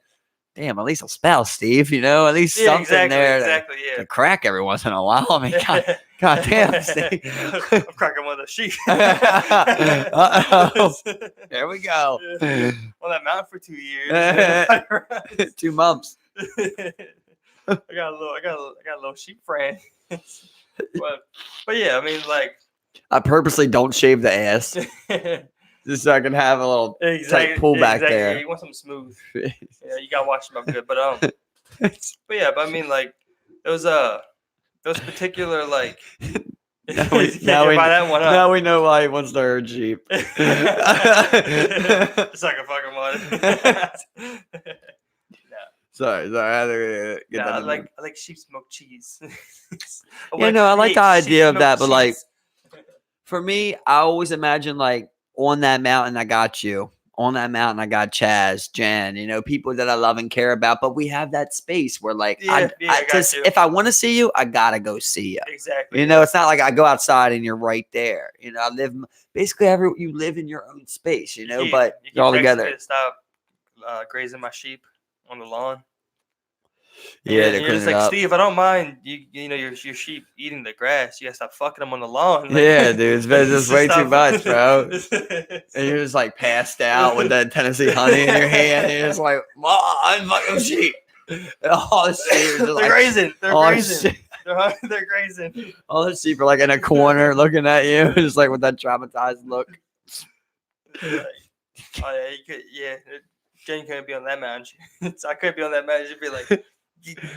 Damn, at least a spouse, Steve. At least something there to crack every once in a while. I mean, God damn, Steve. I'm cracking one of the sheep. There we go. On that mountain for 2 years. 2 months. I got a little sheep friend. but yeah, I mean, like I purposely don't shave the ass. Just so I can have a little tight pullback there. Yeah, you want something smooth. You gotta watch them up good. But but I mean, like those particular like. Now we know why he wants to herd sheep. It's like a fucking one. Sorry. I like sheep smoked cheese. I like the idea of that, but like for me, I always imagine like on that mountain, I got you. on that mountain, I got Chaz, Jen, people that I love and care about. But we have that space where, like, I got you. if I want to see you, I gotta go see you. Exactly. It's not like I go outside and you're right there. I live basically you live in your own space. But you all keep texting together. me to stop grazing my sheep on the lawn. Yeah, and you're just like, Steve, I don't mind your sheep eating the grass. You gotta stop fucking them on the lawn. Like, yeah, dude, it's just way too much, bro. And you're just like passed out with that Tennessee honey in your hand. And you're just like, I'm fucking sheep. And all the sheep are just they're grazing. They're grazing. Shit. They're grazing. All the sheep are like in a corner looking at you, just like with that traumatized look. Like, oh yeah, Jen couldn't be on that mountain. I couldn't be on that mountain. She'd be like,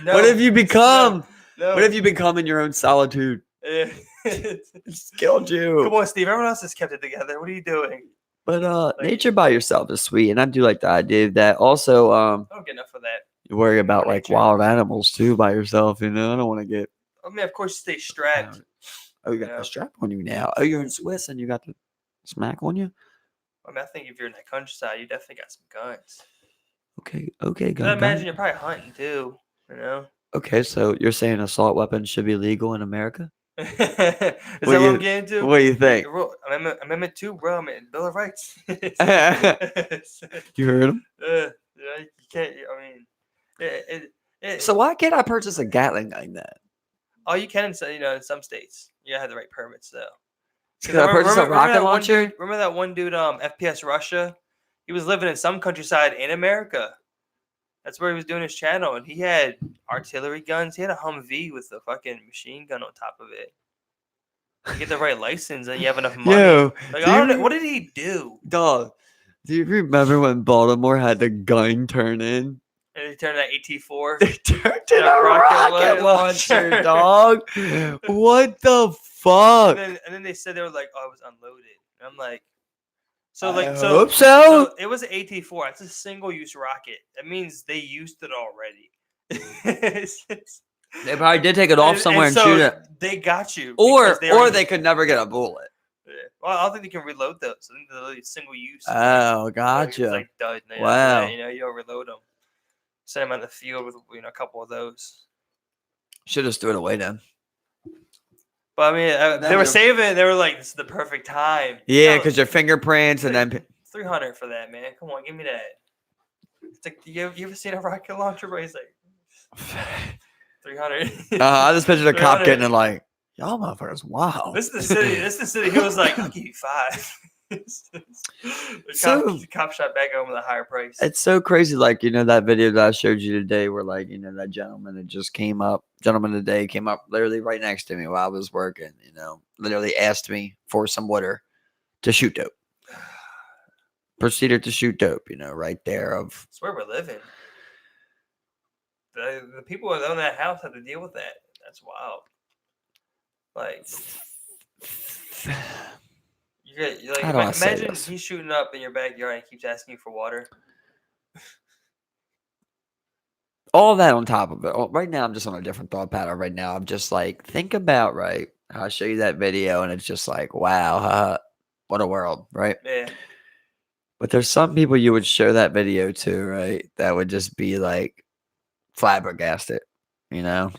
no, what have you become? No. What have you become in your own solitude? It's killed you. Come on, Steve. Everyone else has kept it together. What are you doing? But nature by yourself is sweet, and I do like the idea of that. Also, I don't get enough of that. You worry about like wild animals too by yourself. I don't want to get. I mean, of course, you stay strapped. Oh, you got the strap on you now. Oh, you're in Swiss and you got the smack on you. I mean, I think if you're in that countryside, you definitely got some guns. Okay, I imagine you're probably hunting too. Okay, so you're saying assault weapons should be legal in America? Is that what I'm getting to? What do you think? Amendment 2, bro. I mean, Bill of Rights. You heard him? You can't. I mean, so why can't I purchase a Gatling gun then? Oh, you can. In some states, you have the right permits though. Can I purchase a rocket launcher? Remember that one dude, FPS Russia? He was living in some countryside in America. That's where he was doing his channel, and he had artillery guns. He had a Humvee with a fucking machine gun on top of it. You get the right license, and you have enough money. Yo, I don't know. What did he do? Dog, do you remember when Baltimore had the gun turn in? And they turned that AT-4. They turned in a rocket launcher, dog. What the fuck? And then they said they were like, "Oh, it was unloaded." And I'm like, hope so. It was an AT-4. It's a single-use rocket. That means they used it already. They probably did take it off somewhere and shoot it. They got you. Or they could never get a bullet. Yeah. Well, I don't think they can reload those. I think they're single use. Oh, gotcha. It's like dud. Wow. You don't reload them. Send them on the field with a couple of those. Should have threw it away then. But I mean, they were saving it. They were like, "This is the perfect time." Yeah, because your fingerprints and then $300 for that, man. Come on, give me that. It's like, you ever seen a rocket launcher? Bro, he's like $300. I just pictured a cop getting it like, y'all motherfuckers, wow. This is the city. He was like, "I'll give you $5." The cop shot back home with a higher price. It's so crazy, like that video that I showed you today, where like that gentleman today came up literally right next to me while I was working. Literally asked me for some water to shoot dope. Proceeded to shoot dope. Right there. That's where we're living. The people that own that house have to deal with that. That's wild. Like. You're like, imagine he's shooting up in your backyard and keeps asking you for water. All that on top of it. Right now, I'm just on a different thought pattern. Right now, I'm just like, think about, right? I'll show you that video, and it's just like, wow, what a world, right? Yeah. But there's some people you would show that video to, right? That would just be like flabbergasted,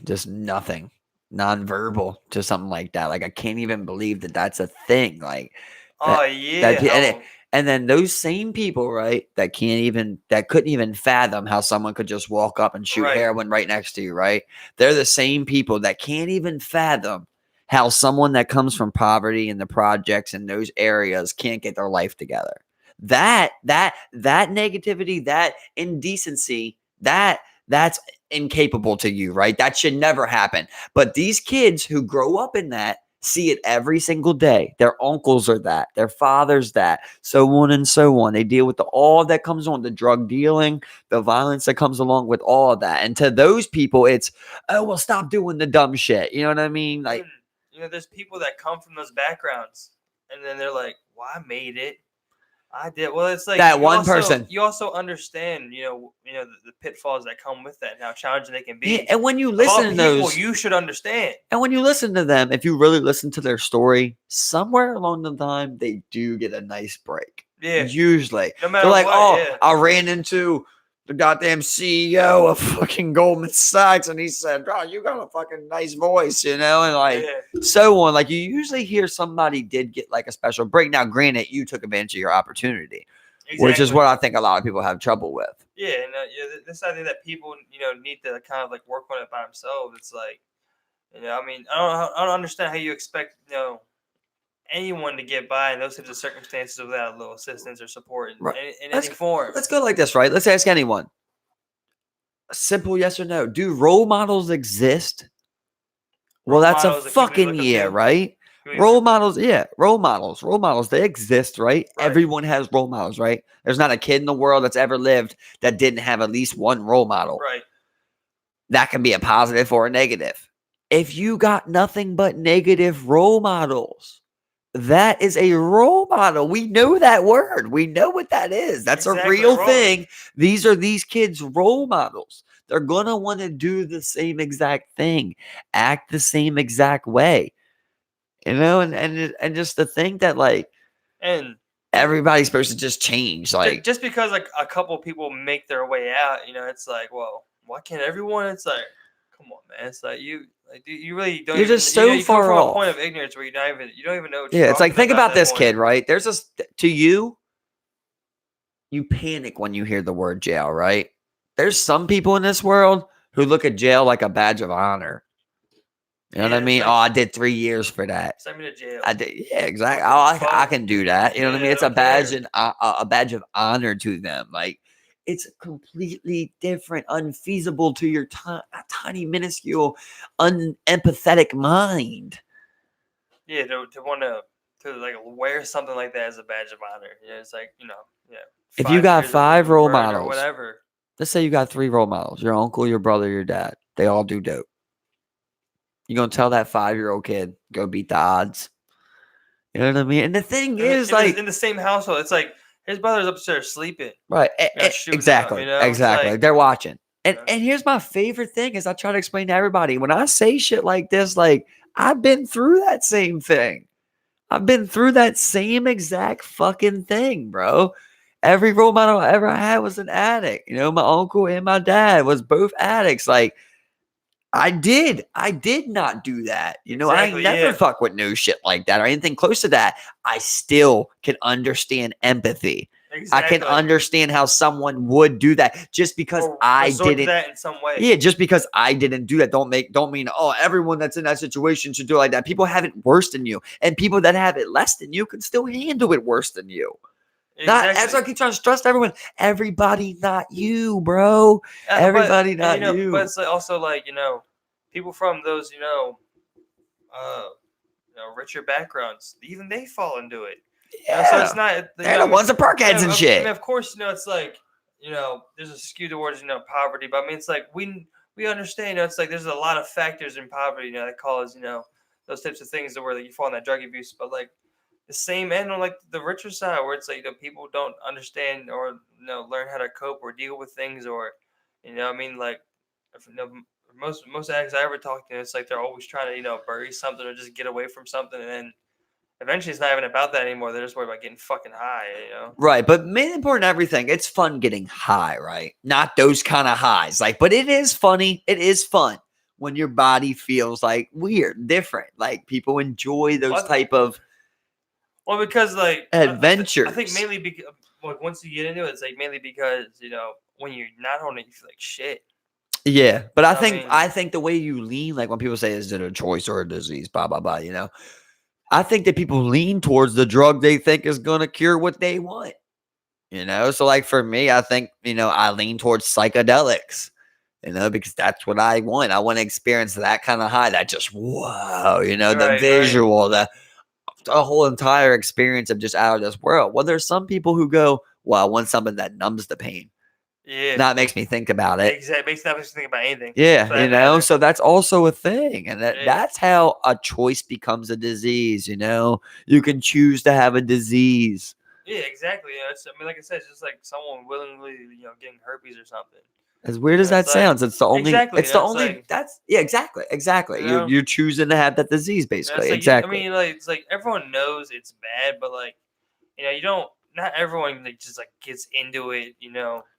just nothing, nonverbal to something like that. Like, I can't even believe that that's a thing. Like, and then those same people, right, that couldn't even fathom how someone could just walk up and shoot heroin right next to you, right? They're the same people that can't even fathom how someone that comes from poverty in the projects in those areas can't get their life together. That negativity, that indecency, that's incapable to you, right? That should never happen. But these kids who grow up in that see it every single day. Their uncles are that, their fathers that, so on and so on. They deal with all that comes on, the drug dealing, the violence that comes along with all of that. And to those people, it's, oh, well, stop doing the dumb shit. You know what I mean? Like, there's people that come from those backgrounds, and then they're like, "Well, I made it. I did." Well, it's like that one person. You also understand, the pitfalls that come with that and how challenging they can be. Yeah, and when you listen to those, you should understand. And when you listen to them, if you really listen to their story, somewhere along the line, they do get a nice break. Yeah. Usually. No They're matter like, what. oh, Yeah. I ran into the goddamn CEO of fucking Goldman Sachs, and he said, "Oh, you got a fucking nice voice," and like Yeah. so on. Like you usually hear somebody did get like a special break. Now, granted, you took advantage of your opportunity, which is Exactly. what I think a lot of people have trouble with. Yeah, and this idea that people need to kind of like work on it by themselves. It's like I mean I don't understand how you expect anyone to get by in those types of circumstances without a little assistance or support Right. in Let's any form. let's go like this, right? Let's ask anyone. A simple yes or no. Do role models exist? Well, Role that's a models that people need to fucking look up yeah, to. right? People need to Role look up models, yeah, role models, they exist, right? Right. Everyone has role models, right? There's not a kid in the world that's ever lived that didn't have at least one role model. Right. That can be a positive or a negative. If you got nothing but negative role models, that is a role model. We know that word. We know what that is. That's a Exactly. real thing. These are these kids' role models. They're going to want to do the same exact thing, act the same exact way. And just to think that like And everybody's supposed to just change. Like, just because like a couple people make their way out, it's like, well, why can't everyone? It's like, come on, man. It's like you really don't you're even just so you come far from a off. point of ignorance where you don't even know what you're Yeah, it's like, talking think about at that this point. kid, right? There's this to you, you panic when you hear the word jail, right? There's some people in this world who look at jail like a badge of honor. You know what I Yeah, it's mean? like, Oh, I did 3 years for that. send me to jail. I did, yeah, exactly. Fucking I fuck. can do that. You know what I mean? Yeah, I It's a don't care. badge and a badge of honor to them. Like it's completely different, unfeasible to your tiny, minuscule, unempathetic mind. Yeah, to want to like wear something like that as a badge of honor. Yeah, it's like If you 5 got years of 5 role burn or models, whatever. let's say you got 3 role models: your uncle, your brother, your dad. They all do dope. You gonna tell that 5-year-old kid go beat the odds? You know what I mean? And the thing is, like, In the same household, it's like his brother's upstairs sleeping, right? shooting up. Exactly, It's exactly. like, They're watching. And uh, and here's my favorite thing is I try to explain to everybody when I say shit like this, like I've been through that same thing. I've been through that same exact fucking thing, bro. Every role model I ever had was an addict. My uncle and my dad was both addicts. Like I did not do that. I exactly, never yeah, fuck with no shit like that or anything close to that. I still can understand empathy. I can exactly. understand how someone would do that just because Or I resort to didn't. that in some way. Yeah, just because I didn't do that don't mean everyone that's in that situation should do it like that. People have it worse than you, and people that have it less than you can still handle it worse than you. Not as I Exactly. keep trying to stress to everyone. Everybody, not you, bro. Everybody, not you. But it's also like people from those uh, richer backgrounds, even they fall into it. So it's Yeah, not they're the ones that perk heads and I shit. mean, of course, it's like there's a skew towards poverty, but I mean, it's like we understand. It's like there's a lot of factors in poverty, that cause those types of things where you fall in that drug abuse, but like the same end on like the richer side where it's like people don't understand or learn how to cope or deal with things or I mean like if, most addicts I ever talk to, it's like they're always trying to bury something or just get away from something, and then eventually it's not even about that anymore. They're just worried about getting fucking high. Right, but main important everything, it's fun getting high, right? Not those kind of highs. Like, but it is funny. It is fun when your body feels like weird, different. Like people enjoy those type of Well, because like adventures. I think mainly because like once you get into it, it's like mainly because when you're not on it, you feel like shit. Yeah, but I mean, think the way you lean, like when people say, "Is it a choice or a disease?" Blah blah blah. I think that people lean towards the drug they think is gonna cure what they want. So like for me, I think I lean towards psychedelics. Because that's what I want. I want to experience that kind of high. That just whoa, the right. visual, the whole entire experience of just out of this world. Well, there's some people who go, "Well, I want something that numbs the pain." Yeah, That makes me think about it. exactly. Makes not think about anything. Yeah, For that matter. so that's also a thing. And Yeah. that's how a choice becomes a disease, You can choose to have a disease. Yeah, exactly. I mean, like I said, it's just like someone willingly, getting herpes or something. As weird as that It's like, sounds, it's the only exactly. it's the It's only like, that's yeah, exactly. You're choosing to have that disease, basically. it's like Exactly. I mean, like it's like everyone knows it's bad, but like you don't not everyone like just like gets into it,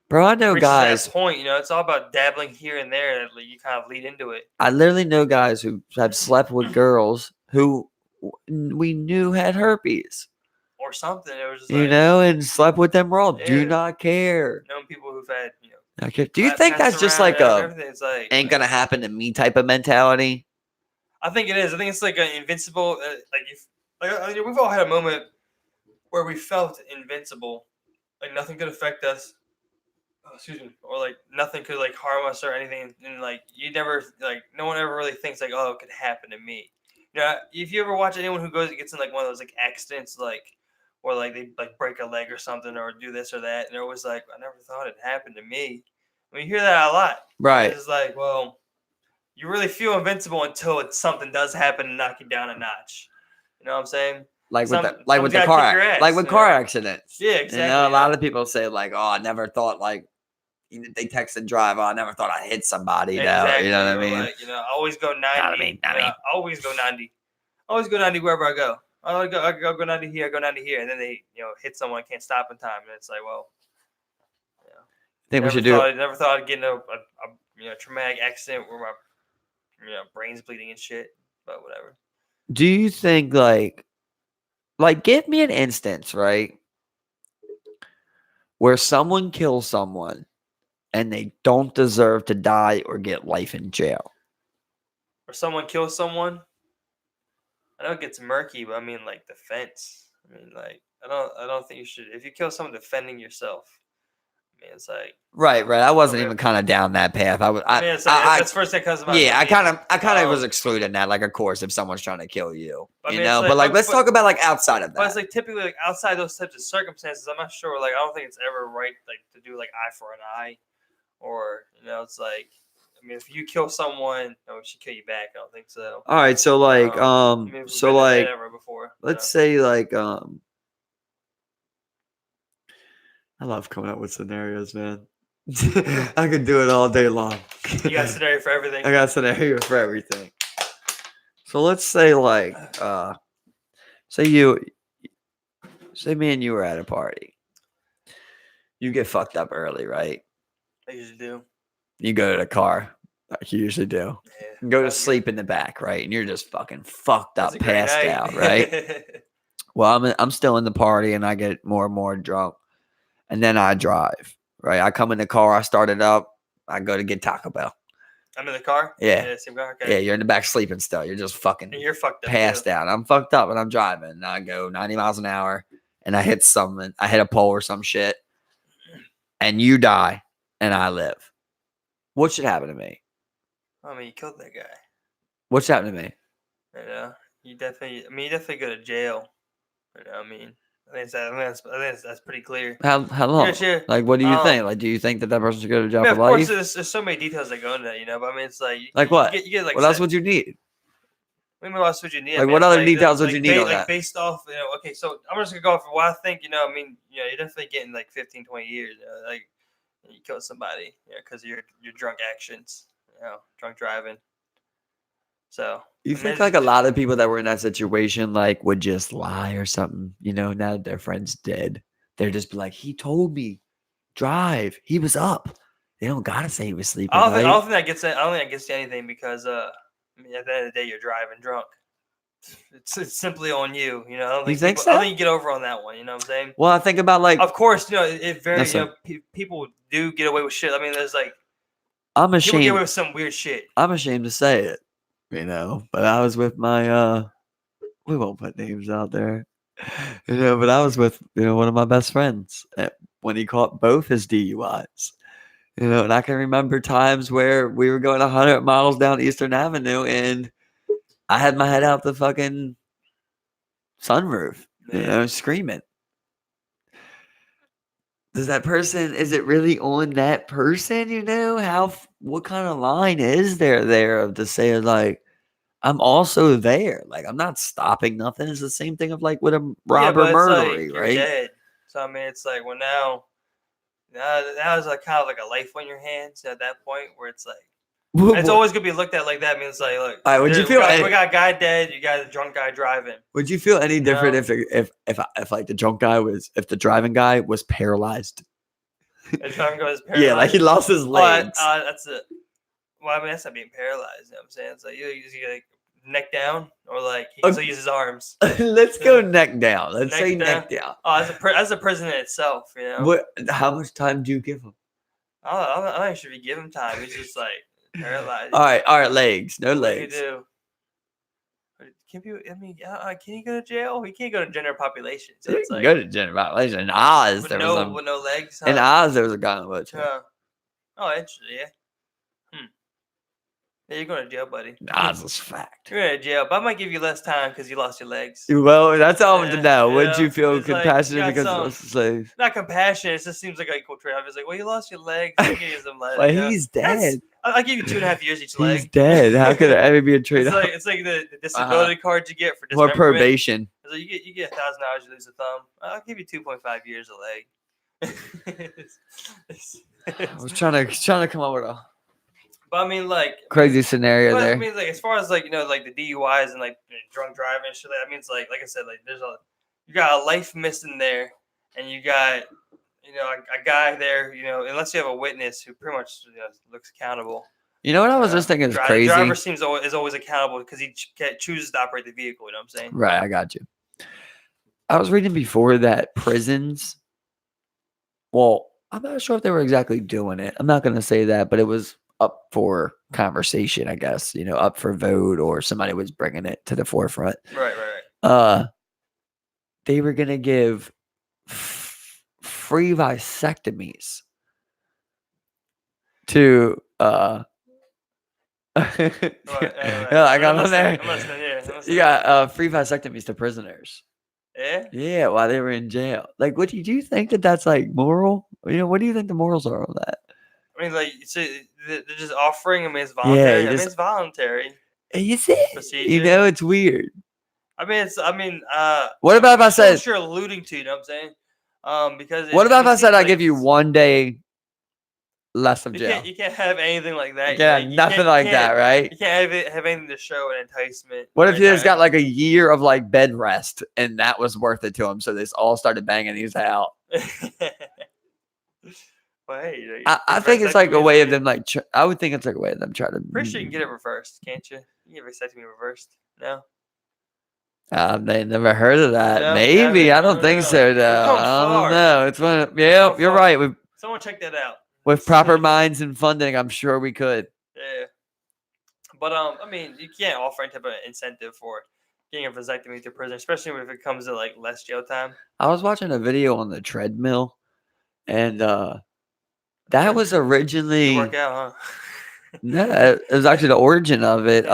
Bro, I know reaches guys. that point. It's all about dabbling here and there that like, you kind of lead into it. I literally know guys who have slept with girls who we knew had herpes, Or something. It was just you like, know, and slept with them raw. Do yeah, not care. known people who've had, Not care. Do you clap think passed that's just around like and a everything. It's like, ain't gonna happen to me type of mentality? I think it is. I think it's like an invincible, we've all had a moment where we felt invincible, like nothing could affect us. Oh, excuse me, or like nothing could like harm us or anything, and like you never like no one ever really thinks like, oh, it could happen to me. If you ever watch anyone who gets in like one of those like accidents, like or like they like break a leg or something or do this or that, and they're always like, I never thought it happened to me. I mean, you hear that a lot, Right. It's like, well, you really feel invincible until something does happen and knock you down a notch. You know what I'm saying? Like with the Someone's gotta car kick your ass, like with car accidents. Yeah, You exactly. know, a lot of people say like, "Oh, I never thought like." They text and drive. Oh, I never thought I'd hit somebody. Exactly. You know what I Or mean? like, I always go 90. I mean. Always go 90. Always go 90 wherever I go. I go 90 here. I go 90 here, and then they hit someone, can't stop in time, and it's like, well, Think we should do. I never thought I'd get in a traumatic accident where my brain's bleeding and shit. But whatever. Do you think like give me an instance, right, where someone kills someone and they don't deserve to die or get life in jail? Or someone kills someone. I know it gets murky, but I mean like defense. I mean like I don't think you should. If you kill someone defending yourself, I mean it's like Right. I wasn't even kind of down that path. I was. I mean, it's like, that's first thing comes to mind. Yeah, I kind of was excluding that. Like, of course, if someone's trying to kill you, like, but like, let's talk about like outside of that. But it's like typically like outside those types of circumstances, I'm not sure. Like, I don't think it's ever right like to do like eye for an eye, or it's like, I mean, if you kill someone, we should kill you back. I don't think so. All right, so like, before, let's say like, I love coming up with scenarios, man. I could do it all day long. You got a scenario for everything. I got a scenario for everything. So let's say like, say me and you were at a party. You get fucked up early, right? I usually do. You go to the car, like you usually do. Yeah, and go to sleep in the back, right? And you're just fucking fucked up, passed out, right? Well, I'm still in the party, and I get more and more drunk, and then I drive. Right, I come in the car, I start it up, I go to get Taco Bell. I'm in the car. Yeah, same car. Okay. Yeah, you're in the back sleeping still. You're just fucking. And you're fucked up. Passed out. I'm fucked up, and I'm driving. And I go 90 miles an hour, and I hit something. I hit a pole or some shit, and you die, and I live. What should happen to me? I mean, you killed that guy. What should happen to me? You definitely go to jail. I mean. I think that's pretty clear. How long? Sure. Like, what do you think? Like, do you think that person should go to jail for of life? Course, there's so many details that go into that, but I mean, it's like what? You get, like, what else would you need? What else would you need? Like, what other details would you need on that? Based off, okay, so I'm just gonna go off of what I think. I mean, you're definitely getting like 15, 20 years. Like, you killed somebody, because of your drunk actions, drunk driving. So you think like a lot of people that were in that situation like would just lie or something, now that their friend's dead, they're just be like, he told me, drive. He was up. They don't gotta say he was sleeping. I don't think that gets to anything because I mean, at the end of the day, you're driving drunk. It's simply on you. I don't think so? I don't think you get over on that one. You know what I'm saying? Well, I think about like, of course, it very people do get away with shit. I mean, there's like, I'm ashamed. People get away with some weird shit. I'm ashamed to say it. But I was with my we won't put names out there. But I was with one of my best friends when he caught both his DUIs. And I can remember times where we were going 100 miles down Eastern Avenue and I had my head out the fucking sunroof, screaming. Is it really on that person? What kind of line is there to say like, I'm also there. Like, I'm not stopping nothing. It's the same thing of like with a robber murdery, like, right? You're dead. So I mean, it's like, well, now is like kind of like a life on your hands at that point where it's like, It's always gonna be looked at like that. I mean, it's like, look, All right, would you we feel got a guy dead, you got a drunk guy driving. Would you feel any different No. if like the drunk guy was if the driving guy was paralyzed? The driving guy was Yeah, like he paralyzed. lost his legs. That's it. Well, I mean, that's not being paralyzed. You know what I'm saying? It's like you like neck down, or like he can still use his arms. Let's go neck down. Let's Neck say down. neck down. Oh, that's a prison in itself. You know. What? How much time do you give him? I don't think should be give him time. He's just like paralyzed. All right, legs, no What legs. do you do? Can he go to jail? He can't go to general population. So You it's can like go to general population. In Oz, with there was with no legs. in Huh? Oz there was a guy in a wheelchair. Oh, interesting. Yeah. Yeah, you're going to jail, buddy. Oz was fact. You're going to jail, but I might give you less time because you lost your legs. Well, that's all I want to know. Would Yeah, you feel it's like, compassionate you got because you some- lost his legs? Not compassion. It just seems like a cool trade. I was like, well, you lost your legs. I'll give you some legs. But you know? he's dead. I'll give you 2.5 years each leg. He's dead. How could it ever be a trade? It's like the disability cards you get for Or dismemberment. probation. It's like you get $1,000, you lose a thumb. I'll give you 2.5 years a leg. I was trying to come up with a But I mean, like crazy scenario but, there. I mean, like as far as like like the DUIs and like drunk driving and shit. I mean, it's like I said, like you got a life missing there, and you got a guy there. Unless you have a witness who pretty much looks accountable. You know what I was just thinking is crazy? The driver is always accountable because he chooses to operate the vehicle. You know what I'm saying? Right, I got you. I was reading before that prisons. Well, I'm not sure if they were exactly doing it. I'm not going to say that, but it was up for conversation, I guess. Up for vote, or somebody was bringing it to the forefront. Right. They were going to give free vasectomies to yeah, I got on there. I'm listening, yeah. You got free vasectomies to prisoners. Yeah? Yeah, while they were in jail. Like, what do you think that's like moral? What do you think the morals are on that? I mean, like, so they're just offering. I mean, it's voluntary. Yeah, it's voluntary. Is it? Procedure. It's weird. What about if I said? What you're alluding to, you know what I'm saying? Because what about if I said I give you 1 day less of jail? You can't have anything like that. Yeah, nothing like that, right? You can't have anything to show an enticement. What if you just got like a year of like bed rest and that was worth it to them? So they all started banging these out. Well, hey, I think it's like a way of them like. I would think it's like a way of them trying to. Pretty sure you can get it reversed, can't you? You can get vasectomy reversed. No. They never heard of that. No, Maybe I don't think so though. I don't know. It's one. Yeah, you're right. Someone check that out. With proper minds and funding, I'm sure we could. Yeah. But I mean, you can't offer any type of incentive for getting a vasectomy to prison, especially if it comes to like less jail time. I was watching a video on the treadmill, and that was originally work out, huh? No, it was actually the origin of it.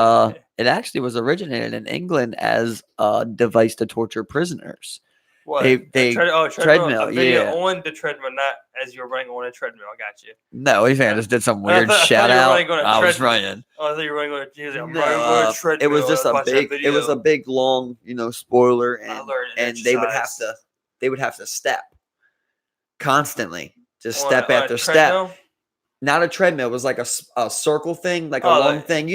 It actually was originated in England as a device to torture prisoners. What? Treadmill. A video yeah. on the treadmill, not as you were running on a treadmill. I got you. No, you think I just did some weird shout out? I was running. Oh, I thought you were running on a treadmill. It was just a big. It was a big, long, spoiler, and they would have to step constantly, just step after step. Not a treadmill. It was like a circle thing, like a long thing.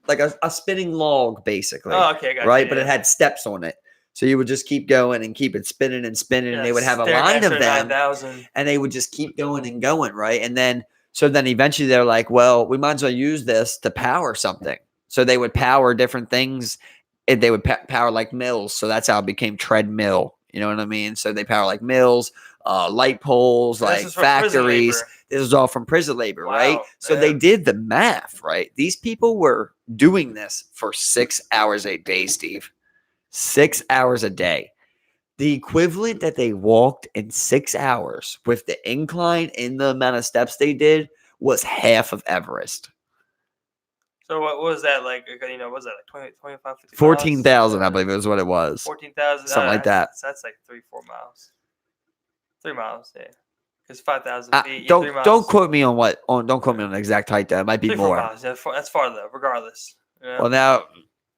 Like a spinning log, basically. Oh, okay, got right, you, but it had steps on it. So you would just keep going and keep it spinning and spinning, and they would have a line of them, 9,000. and they would just keep going and going, right? And then eventually they're like, well, we might as well use this to power something. So they would power different things, and they would power like mills. So that's how it became treadmill. You know what I mean? So they power like mills, light poles, like factories. This is all from prison labor, right? So they did the math, right? These people were doing this for 6 hours a day, Steve. 6 hours a day. The equivalent that they walked in 6 hours with the incline and the amount of steps they did was half of Everest. So what was that like? What was that like 25, 50 14,000, I believe it was what it was. 14,000, something like that. That's like 3-4 miles. 3 miles, yeah. Because 5,000 feet. Don't quote me on don't quote me on the exact height though. It might be 3-4 more. miles. Yeah, that's far though, regardless. Yeah. Well, now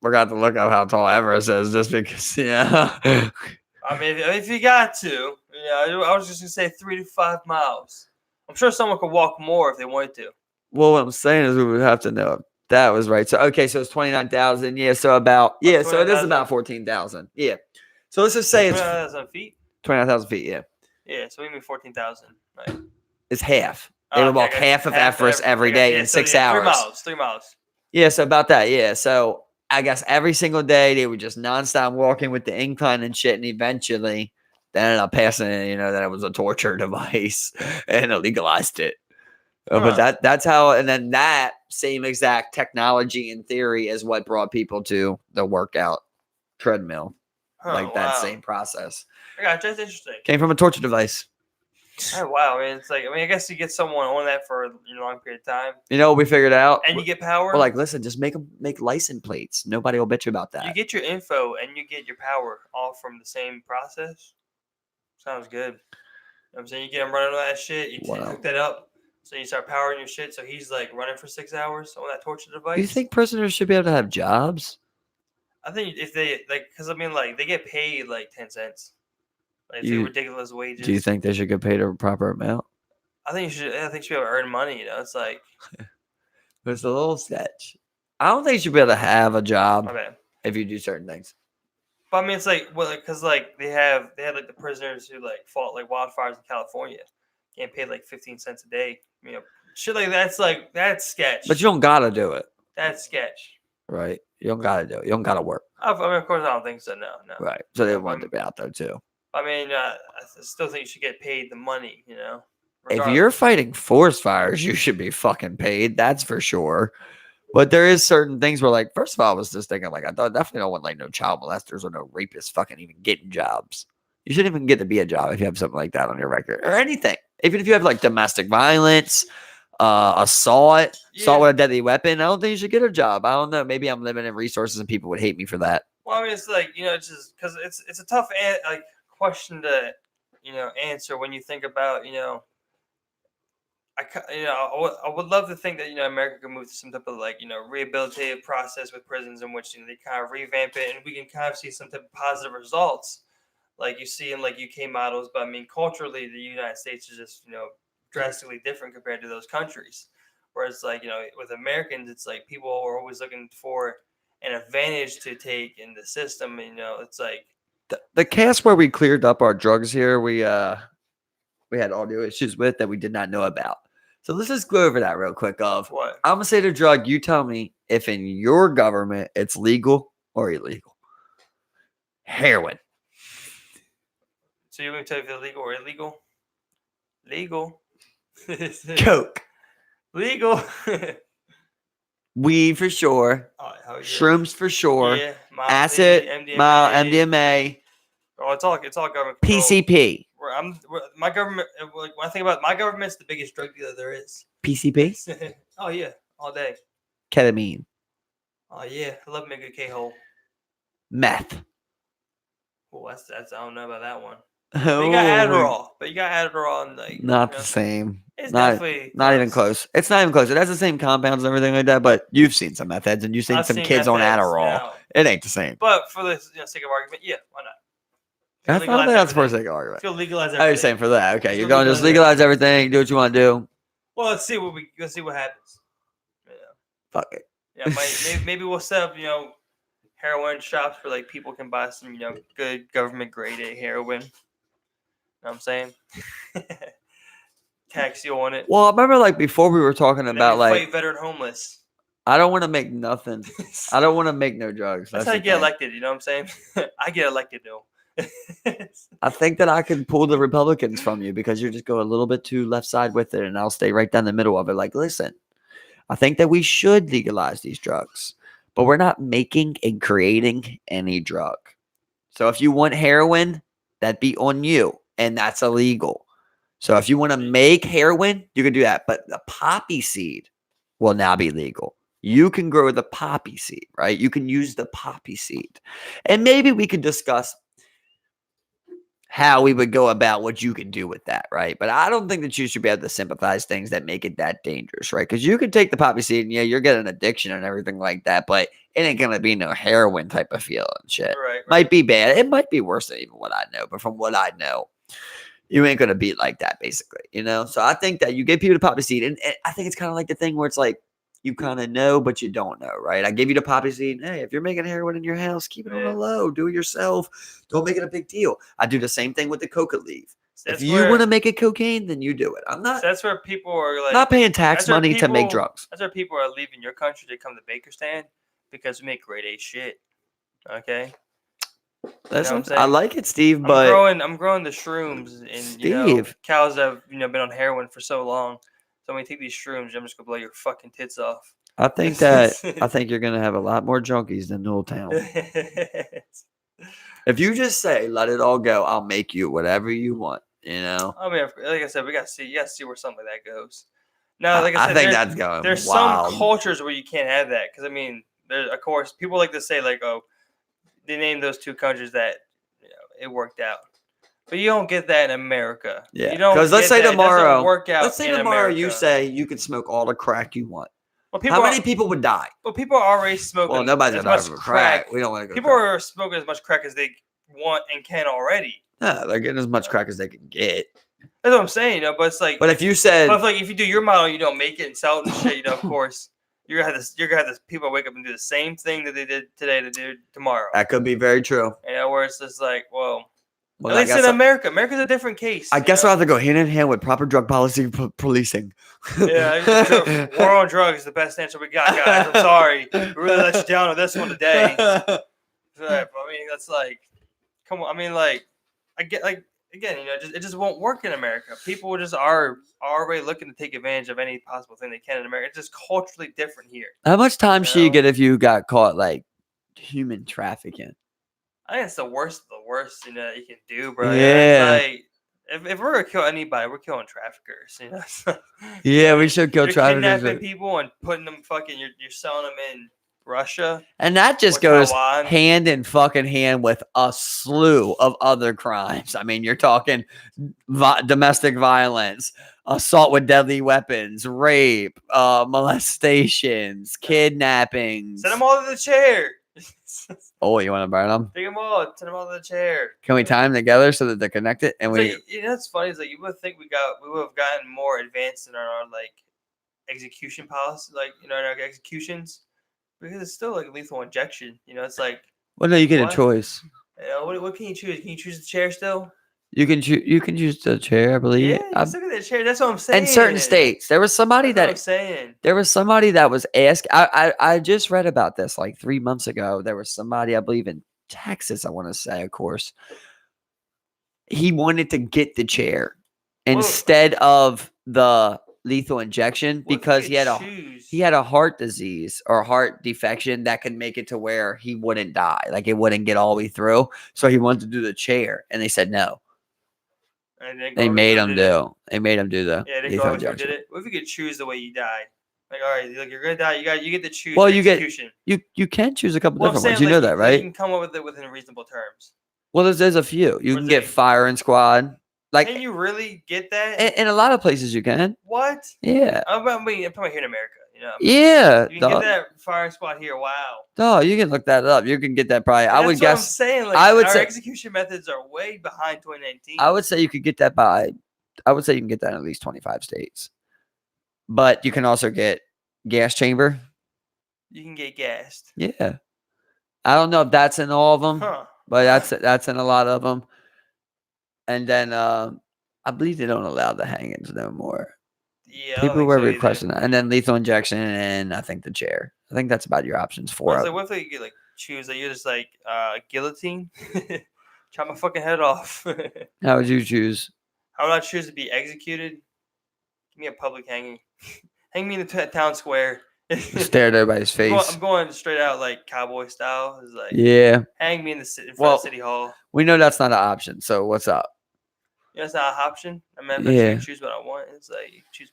we're going to look up how tall Everest is, just because. Yeah. I mean, if you got to, I was just gonna say 3 to 5 miles. I'm sure someone could walk more if they wanted to. Well, what I'm saying is we would have to know if that was right. So okay, so it's 29,000. Yeah, so about so it is 29,000? about 14,000. Yeah. So let's just say it's 29,000 feet. 29,000 feet. Yeah, Yeah, so we mean 14,000. Right. it's half. They Oh, would okay, I walk got half of half Everest every I got day in so 6 yeah, hours. 3 miles. 3 miles. Yeah, so about that. Yeah, so I guess every single day they were just nonstop walking with the incline and shit, and eventually they ended up passing it. You know that it was a torture device, and it legalized it. But Huh. that's how, and then that same exact technology in theory is what brought people to the workout treadmill. Huh. Like that Wow. same process I got that's interesting. came from a torture device. Oh, wow. I mean, it's like I guess you get someone on that for a long period of time, You know what we figured out? and you get power. We're like, listen, just make them make license plates. Nobody will bitch about You that. get your info and you get your power all from the same process. Sounds good. You know what I'm saying? You get him running all that shit, you Wow. hook that up, so you start powering your shit, so he's like running for 6 hours on that torture device. You think prisoners should be able to have jobs? I think if they because I mean like they get paid like 10 cents. Like it's like ridiculous wages. Do you think they should get paid a proper amount? I think you should be able to earn money, you know. It's like It's a little sketch. I don't think you should be able to have a job okay. if you do certain things. But I mean, it's like, well, because like they had like the prisoners who like fought like wildfires in California, getting paid like 15 cents a day. You know, shit like that's sketch. But you don't gotta do it, That's sketch. right? You don't gotta do it. You don't gotta work, I mean, of course, I don't think so. No. right? So they Yeah, want to be out there too. I mean, I still think you should get paid the money. You know, If regardless. you're fighting forest fires, you should be fucking paid. That's for sure. But there is certain things where, like, first of all, I was just thinking, like, I definitely don't want like no child molesters or no rapists fucking even getting jobs. You shouldn't even get to be a job if you have something like that on your record or anything. Even if you have like domestic violence, assault with a deadly weapon, I don't think you should get a job. I don't know. Maybe I'm limiting resources and people would hate me for that. Well, I mean, it's like it's just because it's a tough question to answer when you think about I would love to think that America could move to some type of rehabilitative process with prisons in which they kind of revamp it and we can kind of see some type of positive results like you see in like UK models. But I mean, culturally, the United States is just drastically different compared to those countries. Whereas like with Americans, it's like people are always looking for an advantage to take in the system. It's like the cast where we cleared up our drugs here, we had audio issues with that we did not know about. So let's just go over that real quick. what I'm gonna say the drug. You tell me if in your government it's legal or illegal. Heroin. So you're going to tell me if it's legal or illegal? Legal. Coke. Legal. Weed for sure. Oh, yeah. Shrooms for sure. Yeah, Acid, MDMA. Oh, it's all government control. PCP. My government. When I think about it, my government's the biggest drug dealer there is. PCP. Oh yeah, all day. Ketamine. Oh yeah, I love me a good K-hole. Meth. Oh, that's I don't know about that one. Oh, But you got Adderall, and like not the same. It's not, definitely not even close. It's not even close. It has the same compounds and everything like that, but you've seen some meth heads and you've seen I've some seen kids meth on heads, Adderall. no. It ain't the same. But for the sake of argument, yeah, why not? I don't think that's for sake of argument. Let's go legalize everything. I was saying for that. Okay, Let's you're go going to just legalize everything, do what you want to do. Well, let's see what happens. Yeah. Fuck it. Yeah, maybe we'll set up heroin shops where like people can buy some good government graded heroin. Know what I'm saying? Tax you on it. Well, I remember like before we were talking about like fight veteran homeless. I don't want to make nothing. I don't want to make no drugs. That's how you get elected. You know what I'm saying? I get elected though. I think that I can pull the Republicans from you because you just go a little bit too left side with it, and I'll stay right down the middle of it. Like, listen, I think that we should legalize these drugs, but we're not making and creating any drug. So if you want heroin, that'd be on you, and that's illegal. So if you want to make heroin, you can do that. But the poppy seed will now be legal. You can grow the poppy seed, right? You can use the poppy seed. And maybe we could discuss how we would go about what you can do with that, right? But I don't think that you should be able to sympathize things that make it that dangerous, right? Because you can take the poppy seed and yeah, you're getting addiction and everything like that, but it ain't going to be no heroin type of feel and shit. Right. Might be bad. It might be worse than even what I know, but from what I know, you ain't gonna beat like that, basically. So I think that you give people the poppy seed, and I think it's kind of like the thing where it's like you kind of know, but you don't know, right? I give you the poppy seed. Hey, if you're making heroin in your house, keep it on the low. Do it yourself. Don't make it a big deal. I do the same thing with the coca leaf. If you want to make it cocaine, then you do it. I'm not. So that's where people are like not paying tax money to make drugs. That's where people are leaving your country to come to Bakerstand because we make grade A shit. Okay. Listen, I like it, Steve, but I'm growing the shrooms, and cows have been on heroin for so long. So when you take these shrooms, I'm just gonna blow your fucking tits off. I think you're gonna have a lot more junkies than Newell Town. If you just say let it all go, I'll make you whatever you want. I mean, like I said, you gotta see where something like that goes. No, like I said, think that's going. There's wild. some cultures where you can't have that because there's of course people like to say like, oh, they named those 2 countries that it worked out, but you don't get that in America. Yeah, you don't. Because let's say tomorrow, let's say tomorrow you say you can smoke all the crack you want. Well, how many people would die? Well, people are already smoking. Well, nobody's as much crack. We don't want to go. People are smoking as much crack as they want and can already. No, they're getting as much crack as they can get. That's what I'm saying, but it's like. But if you said, if you do your model, you don't make it and sell it and shit. Of course, you're gonna have this people wake up and do the same thing that they did today to do tomorrow. That could be very true. Where it's just like, well at least in America, America's a different case. I guess I'll have to go hand in hand with proper drug policy policing. Yeah, war on drugs is the best answer we got, guys. I'm sorry, we really let you down with this one today. I mean, that's like, come on. I mean, like, I get like. Again, it just won't work in America. People just are already looking to take advantage of any possible thing they can in America. It's just culturally different here. How much time should you get if you got caught like human trafficking? I think it's the worst of the worst, you can do, bro. Yeah. Like, if we're gonna kill anybody, we're killing traffickers. Yeah, we should kill traffickers. Kidnapping people and putting them you're selling them in Russia. And that just goes hand in fucking hand with a slew of other crimes. I mean, you're talking domestic violence, assault with deadly weapons, rape, molestations, kidnappings. Send them all to the chair. Oh, you want to burn them? Take them all. Send them all to the chair. Can we tie them together so that they're connected? And that's funny. Is like you would think we would have gotten more advanced in our like execution policy, like in our executions. Because it's still like lethal injection, it's like. Well, no, you get a choice. What can you choose? Can you choose the chair still? You can choose. You can choose the chair, I believe. Yeah, look at the chair. That's what I'm saying. In certain states, there was somebody I'm saying. There was somebody that was asked. I just read about this like 3 months ago. There was somebody, I believe, in Texas. I want to say, of course, he wanted to get the chair instead of the lethal injection because he had a heart disease or heart defection that could make it to where he wouldn't die, like it wouldn't get all the way through. So he wanted to do the chair, and they said no. And they made him do. They made him do the lethal injection. Did it. What if you could choose the way you die? Like, all right, you're gonna die. You get to choose. Well, execution. You can choose a couple different ones. You know that, right? You can come up with it within reasonable terms. Well, there's a few. You can get firing squad. Like, can you really get that? In a lot of places you can. What? Yeah. I'm probably here in America. Yeah. You can get that firing squad here. Wow. Oh, you can look that up. You can get that probably. I would guess. I'm saying. Like, our execution methods are way behind 2019. I would say you could get that I would say you can get that in at least 25 states. But you can also get gas chamber. You can get gassed. Yeah. I don't know if that's in all of them, but that's in a lot of them. And then I believe they don't allow the hangings no more. Yeah, people were requesting that. And then lethal injection and I think the chair. I think that's about your options for it. Like, what if you could choose that you're just like guillotine? Chop my fucking head off. How would you choose? How would I choose to be executed? Give me a public hanging. Hang me in the town square. Stare at everybody's face. I'm going straight out like cowboy style. It's like, hang me in front of City Hall. We know that's not an option. So what's up? That's not an option. I mean, if I choose what I want, it's like you choose.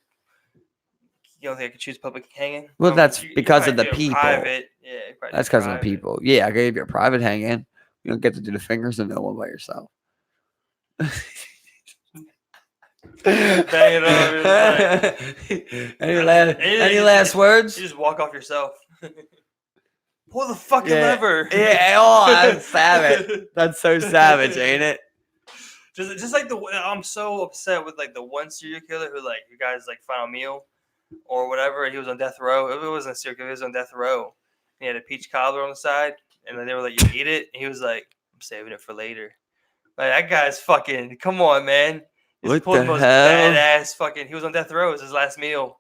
You don't think I could choose public hanging? Well, that's because of the people. Private. Yeah, that's because of the people. Yeah, I gave you a private hang-in. You don't get to do the fingers and no one by yourself. Bang it over. Any last words? You just walk off yourself. Pull the fucking lever. Yeah, oh, that's savage. That's so savage, ain't it? Just like I'm so upset with like the one serial killer who like you guys like final meal or whatever. He was on death row. It wasn't a serial killer. He was on death row. He had a peach cobbler on the side, and then they were like, "You eat it." And he was like, "I'm saving it for later." Like that guy's fucking. Come on, man. He's What pulled the the most hell? badass fucking. He was on death row. It was his last meal.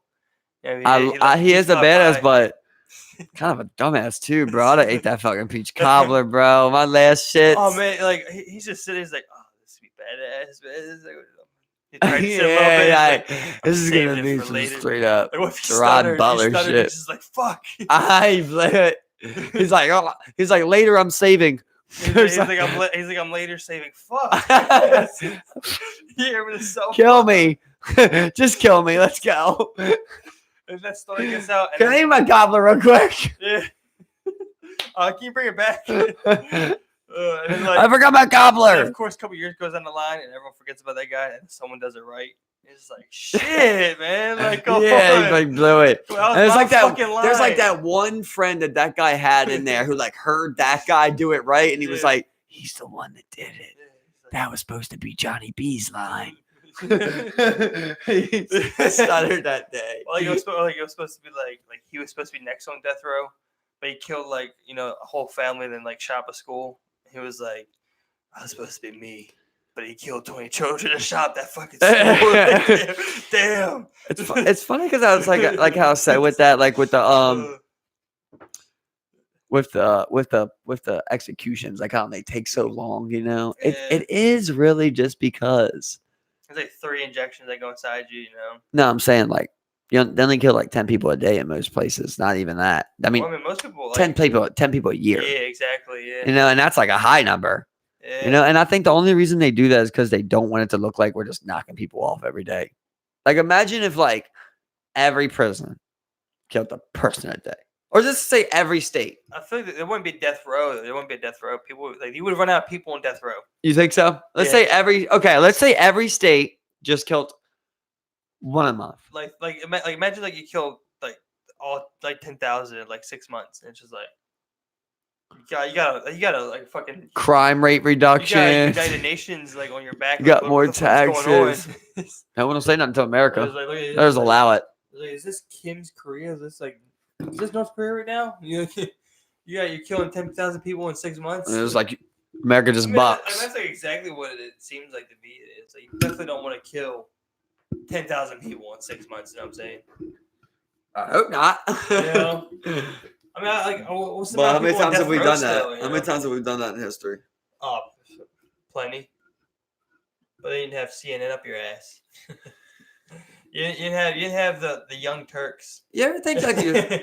Yeah, he left the He peach is a cobbler badass, pie. but kind of a dumbass too, bro. I'd have ate that fucking peach cobbler, bro. My last shit. Oh man, like he's just sitting. He's like, "Oh, this would be badass, man." This is like, he tried to sit a little bit. Yeah, He's like, this is gonna saving it be for some later. straight up Like, what if you Gerard stuttered? Butler You stuttered, shit. he's just like, fuck. He's like, oh, he's like, later I'm saving. He's like, I'm later saving. Fuck. Here with his cell Kill phone. me. Just kill me. Let's go. And that story gets out. And Can I eat my gobbler real quick? Yeah. Can you bring it back? And then, I forgot my and gobbler. of course, a couple years goes down the line, and everyone forgets about that guy, and someone does it right. It's like shit, man. Like, come Yeah, on. he like blew it. Well, And it's like that. fucking There's like line. that one friend that guy had in there who like heard that guy do it right, and he was Yeah. like, "He's the one that did it. That was supposed to be Johnny B's line." He stuttered that day. Well, it was supposed to be like he was supposed to be next on death row, but he killed like a whole family, then like shot up a school. He was like, I was supposed to be me, but he killed 20 children and shot that fucking school. Damn. It's funny because I was like how I said with that, like with the with the executions, like how they take so long, you know. Yeah. It is really just because. There's like 3 injections that go inside you, No, I'm saying like they only kill like 10 people a day in most places. Not even that. I mean, Well, most people like 10 people a year. Yeah, exactly. Yeah. You know, and that's like a high number. Yeah. You know, and I think the only reason they do that is because they don't want it to look like we're just knocking people off every day. Like, imagine if like every prison killed a person a day, or just say every state. I feel like there wouldn't be death row. There wouldn't be a death row. People like you would run out of people on death row. You think so? Let's say every state just killed one a month. Like imagine like you killed like all like 10,000 in like 6 months, and it's just like you gotta like fucking Crime rate you got reduction. United Nations like on your back. You like, got more what the fuck's going on? taxes. No one will say nothing to I America. was like, look at They'll just allow it. Like, is this Kim's Korea? Is this North Korea right now? You're killing 10,000 people in 6 months. And it was like America just bucks. That's like exactly what it seems like to be. It's like you definitely don't want to kill 10,000 people in 6 months. You know what I'm saying? I hope not. You know? I mean, what's the But how amount of many people on times have death we row done still, that? you How know? many times have we done that in history? Oh, plenty. But they didn't have CNN up your ass. you didn't have the Young Turks. You ever think like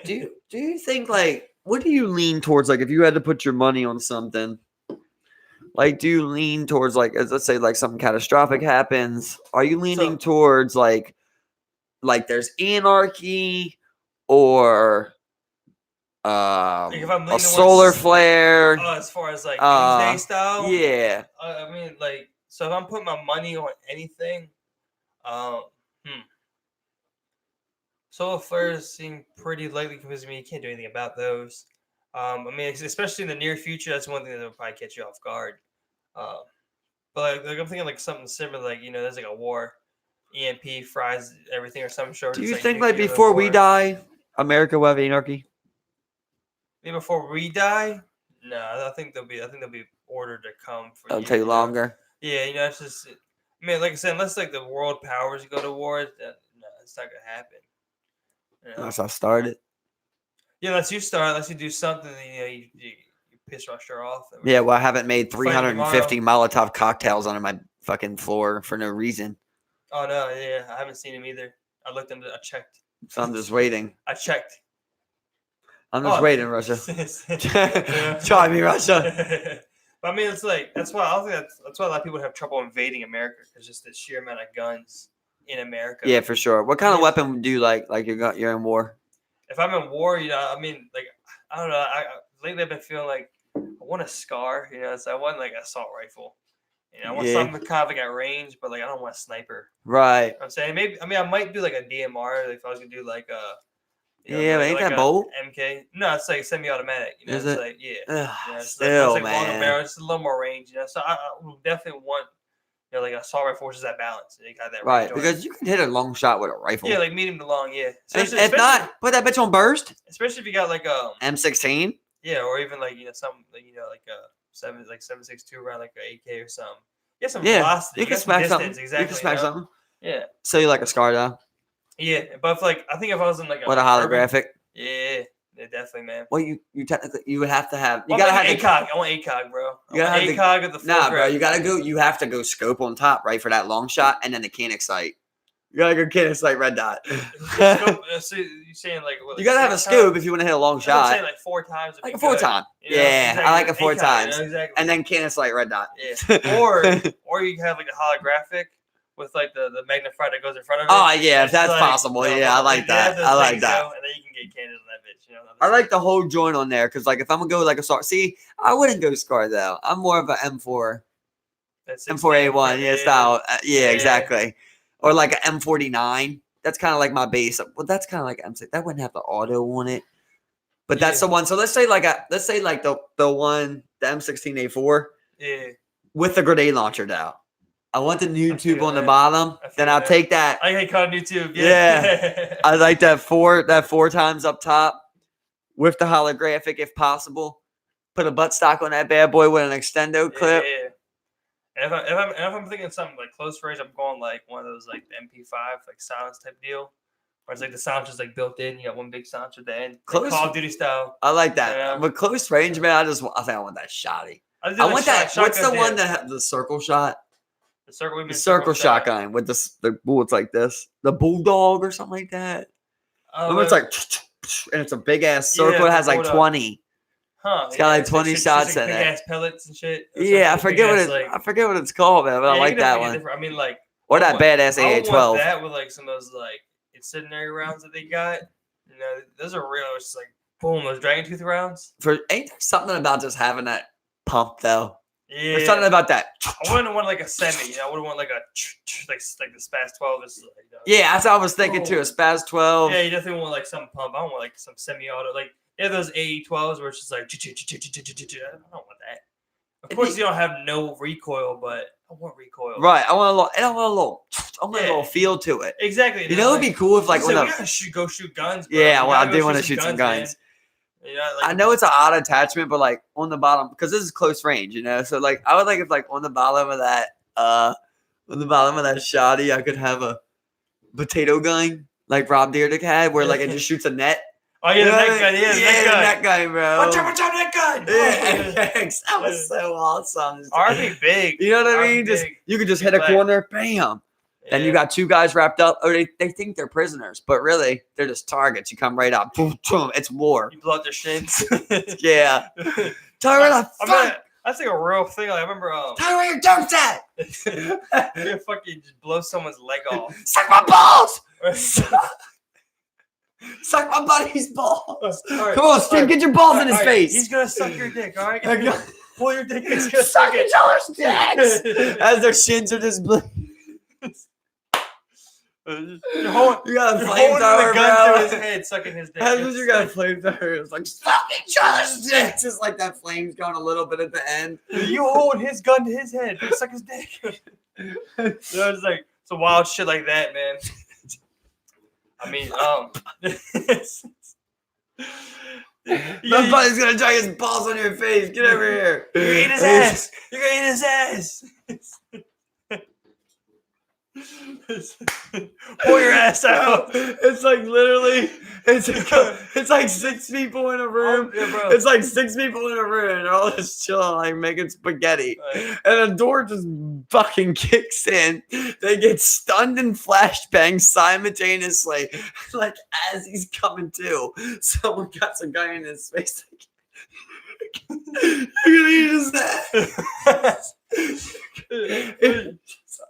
do you think like what do you lean towards, like if you had to put your money on something? Like, do you lean towards like, let's say like something catastrophic happens? Are you leaning towards like there's anarchy or Like if I'm a leaning solar towards- flare? as far as like doomsday style? Yeah. I mean, like, so if I'm putting my money on anything, solar flares seem pretty likely because you can't do anything about those. I mean, especially in the near future, that's one thing that will probably catch you off guard. But like I'm thinking like something similar, like there's like a war, EMP fries everything or some sort. Do you It's think like nuclear before we war. die, America will have anarchy? Maybe before we die? No, I think they'll be ordered to come for It'll you, take you know? longer. Yeah, it's just. I mean, like I said, unless like the world powers go to war, no, it's not gonna happen. You know? Unless I started. Yeah, unless you start, unless you do something, you piss Russia off. Yeah, well, I haven't made Fight 350 Molotov cocktails under my fucking floor for no reason. Oh no, yeah, I haven't seen him either. I looked into, I checked. So I'm just waiting. I checked. I'm just waiting, Russia. Try me, Russia. But I mean, it's like that's why I think that's why a lot of people have trouble invading America, because just the sheer amount of guns in America. Yeah, for sure. What kind of weapon do you like? Like you're in war? If I'm in war, I mean, like I don't know. I lately I've been feeling like I want a SCAR. So I want like an assault rifle. I want something kind of like at range, but like I don't want a sniper. Right. You know what I'm saying maybe. I mean, I might do like a DMR. Like if I was gonna do like a. Yeah, ain't that bold? MK. No, it's like semi-automatic. Is it's it? like Ugh, it's still, like longer man. barrel, just a little more range. So I definitely want like assault rifle forces that balance. You got that Right, range on it. because you can hit a long shot with a rifle. Yeah, like medium to long. Yeah. And Especially, if not, put that bitch on burst. especially if you got like M16. yeah, or even like some like a 7.62 round like a AK or something. You got some velocity. You can got some smack distance, something. exactly. You can smack something. Yeah. So you like a scar though? Yeah, but if, like I think if I was in like What a holographic. yeah, definitely, man. Well, you technically you would have to have. You Well, gotta have ACOG. I want ACOG, bro. You gotta have ACOG of the full Nah, bro. grip. You gotta go. You have to go scope on top, right, for that long shot, and then the canic sight. You gotta go canic sight red dot. Scope, so you saying like what, You gotta have a scope if you want to hit a long I'm shot. saying like 4 times. Like a 4 time. You know, Yeah, exactly. I like a 4 ACOG, times. exactly. And then canic sight red dot. Yeah. Or you can have like a holographic with like the magnifier that goes in front of it. Oh yeah, if that's like, possible. Yeah, I like that. I like that. And then you can get cannons on that bitch. I like the whole joint on there because, like, if I'm gonna go like a scar, see, I wouldn't go scar though. I'm more of an M4, M4A1, yeah, style. Yeah, exactly. Or like an M49. That's kind of like my base. Well, that's kind of like M6. That wouldn't have the auto on it, but that's the one. So let's say like the one, the M16A4, yeah, with the grenade launcher now. I want the new tube on the bottom. Then I'll take that. I can call new tube. Yeah. I like that 4 times up top with the holographic if possible. Put a butt stock on that bad boy with an extendo clip. Yeah. And if I'm thinking something like close range, I'm going like one of those like the MP5 like silence type deal, where it's like the silencer's like built in. You got one big silencer at the end, like Call of Duty style. I like that. Yeah. But close range, man, I think I want that shotty. I want that. What's the one that has the circle shot? The circle shotgun with the bullets like this, the bulldog or something like that. Remember, it's like, and it's a big ass circle. It has like 20. Huh? It's got like 20 shots in it. Big ass pellets and shit. Yeah, I forget what it's called, man. But I like that one. I mean, like, or that badass AA-12. AA-12. That with like some of those like incendiary rounds that they got. You know, those are real. It's like boom, those dragon tooth rounds. Ain't there something about just having that pump though? Yeah, there's something about that. I wouldn't want like a semi. You know, I would want like a like the Spaz 12. Is like, yeah, that's what I was thinking too. A Spaz 12. Yeah, you definitely want like some pump. I don't want like some semi-auto. Like those AE-12s where it's just like I don't want that. Of course, you don't have no recoil, but I want recoil. Right, I want a little feel to it. Exactly. You know, it'd be cool if like we gotta go shoot guns. Bro. Yeah, well, I do want to shoot some guns. You know, like, I know it's an odd attachment, but like on the bottom, because this is close range, you know. So like, I would like if like on the bottom of that shoddy, I could have a potato gun like Rob Dyrdek had, where like it just shoots a net. Oh yeah, the net gun. Yeah, the net gun, bro. Watch out, that gun. Yeah, that was so awesome. RP big. You know what I mean? Just you could just hit a corner, bam. And you got 2 guys wrapped up. Or they think they're prisoners, but really they're just targets. You come right out, boom, boom. It's war. You blow out their shins. Yeah. Tell her the fuck. That's like a real thing. Like, I remember. Tell her where your dope's at. You fucking just blow someone's leg off. Suck my balls. Suck my buddy's balls. Right. Come on, Steve, get your balls in his face. He's gonna suck your dick. All right. Pull your dick. He's gonna suck each other's dicks as their shins are just bleeding. You're holding the gun to his head, sucking his dick. That's what you got a flamethrower. It's like, suck each other's dicks. Just like that flame's going a little bit at the end. You hold his gun to his head. Suck his dick. It's like some wild shit like that, man. I mean, Nobody's gonna drag his balls on your face. Get over here. You're gonna eat his ass. You're gonna eat his ass. Pull your ass out. It's like literally, it's like 6 people in a room. Yeah, bro. It's like 6 people in a room. They're all just chilling, like making spaghetti. Right. And a door just fucking kicks in. They get stunned and flashbanged simultaneously, like as he's coming to. Someone got some guy in his face. Like, you're gonna eat his ass.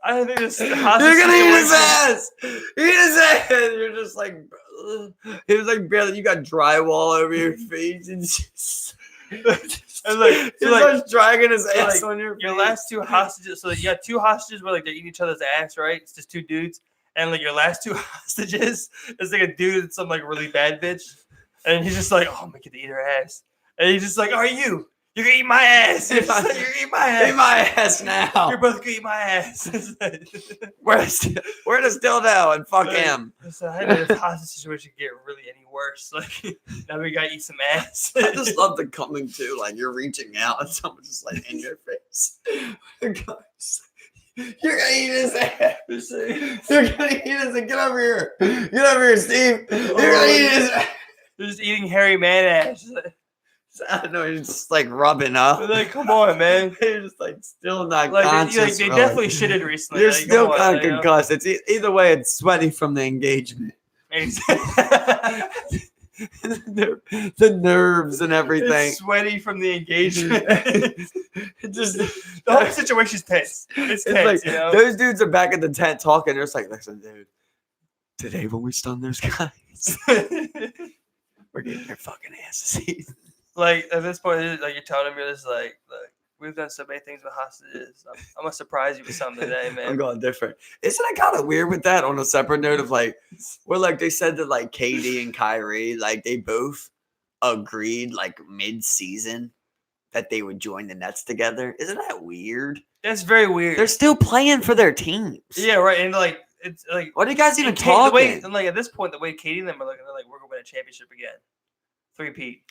I think this. You're gonna eat his ass. Eat his ass. You're just like, it was like barely. You got drywall over your face and just. And like, he starts dragging his ass on your face. Your last 2 hostages. So you got 2 hostages where like they eat each other's ass, right? It's just 2 dudes. And like your last 2 hostages is like a dude and some like really bad bitch, and he's just like, oh, I'm gonna get to eat her ass. And he's just like, are you You're gonna eat my ass. You're Eat my- gonna eat my ass. Eat my ass now. You're both gonna eat my ass. Where's Dildo and fuck him. So I had the hostage situation get really any worse. Like now we gotta eat some ass. I just love the coming to, like you're reaching out and someone's just like in your face. Guys, you're gonna eat his ass. You're gonna eat his ass. Get over here. Get over here, Steve. You're gonna eat his ass. You're just eating hairy man ass. I don't know, you're just like rubbing up. Like, come on, man. You're just like still not Like, conscious. they really. definitely shitted recently. You're like, still come on, kind of you know? concussed. It's either way, it's sweaty from the engagement. The nerves and everything. It's sweaty from the engagement. Just the whole situation's tense. It's tense, like, you know. Those dudes are back in the tent talking. They're just like, listen, dude. Today when we stun those guys, we're getting their fucking asses eaten. Like at this point, like you're telling me, this like, look, we've done so many things with hostages. I'm gonna surprise you with something today, man. I'm going different. Isn't it kind of weird with that? On a separate note of like, where like they said that like KD and Kyrie, like they both agreed like mid-season that they would join the Nets together. Isn't that weird? That's very weird. They're still playing for their teams. Yeah, right. And like it's like, What are you guys even the talking? way, and like at this point, the way Katie and them are looking, they're like, we're gonna win a championship again, 3-peat.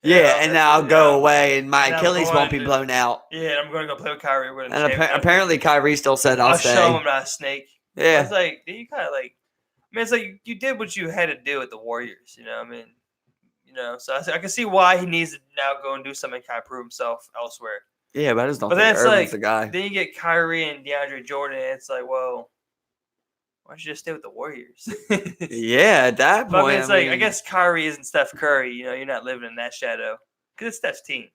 Yeah, and now I'll go away, and my And I'm Achilles won't be going to- blown out. Yeah, I'm gonna go play with Kyrie. We're gonna And apparently, Kyrie still said, I'll "I'll show him stay." I'm not a snake. Yeah, It's like you kind of like, I mean, it's like you did what you had to do with the Warriors. You know, I mean, you know, so I can see why he needs to now go and do something, kind of prove himself elsewhere. yeah, but I just don't But think then it's Irving's like, the guy. then you get Kyrie and DeAndre Jordan, and it's like, well, why don't you just stay with the Warriors? Yeah, at that But I point, mean, it's like, I guess Kyrie isn't Steph Curry. You know, you're not living in that shadow because it's Steph's team.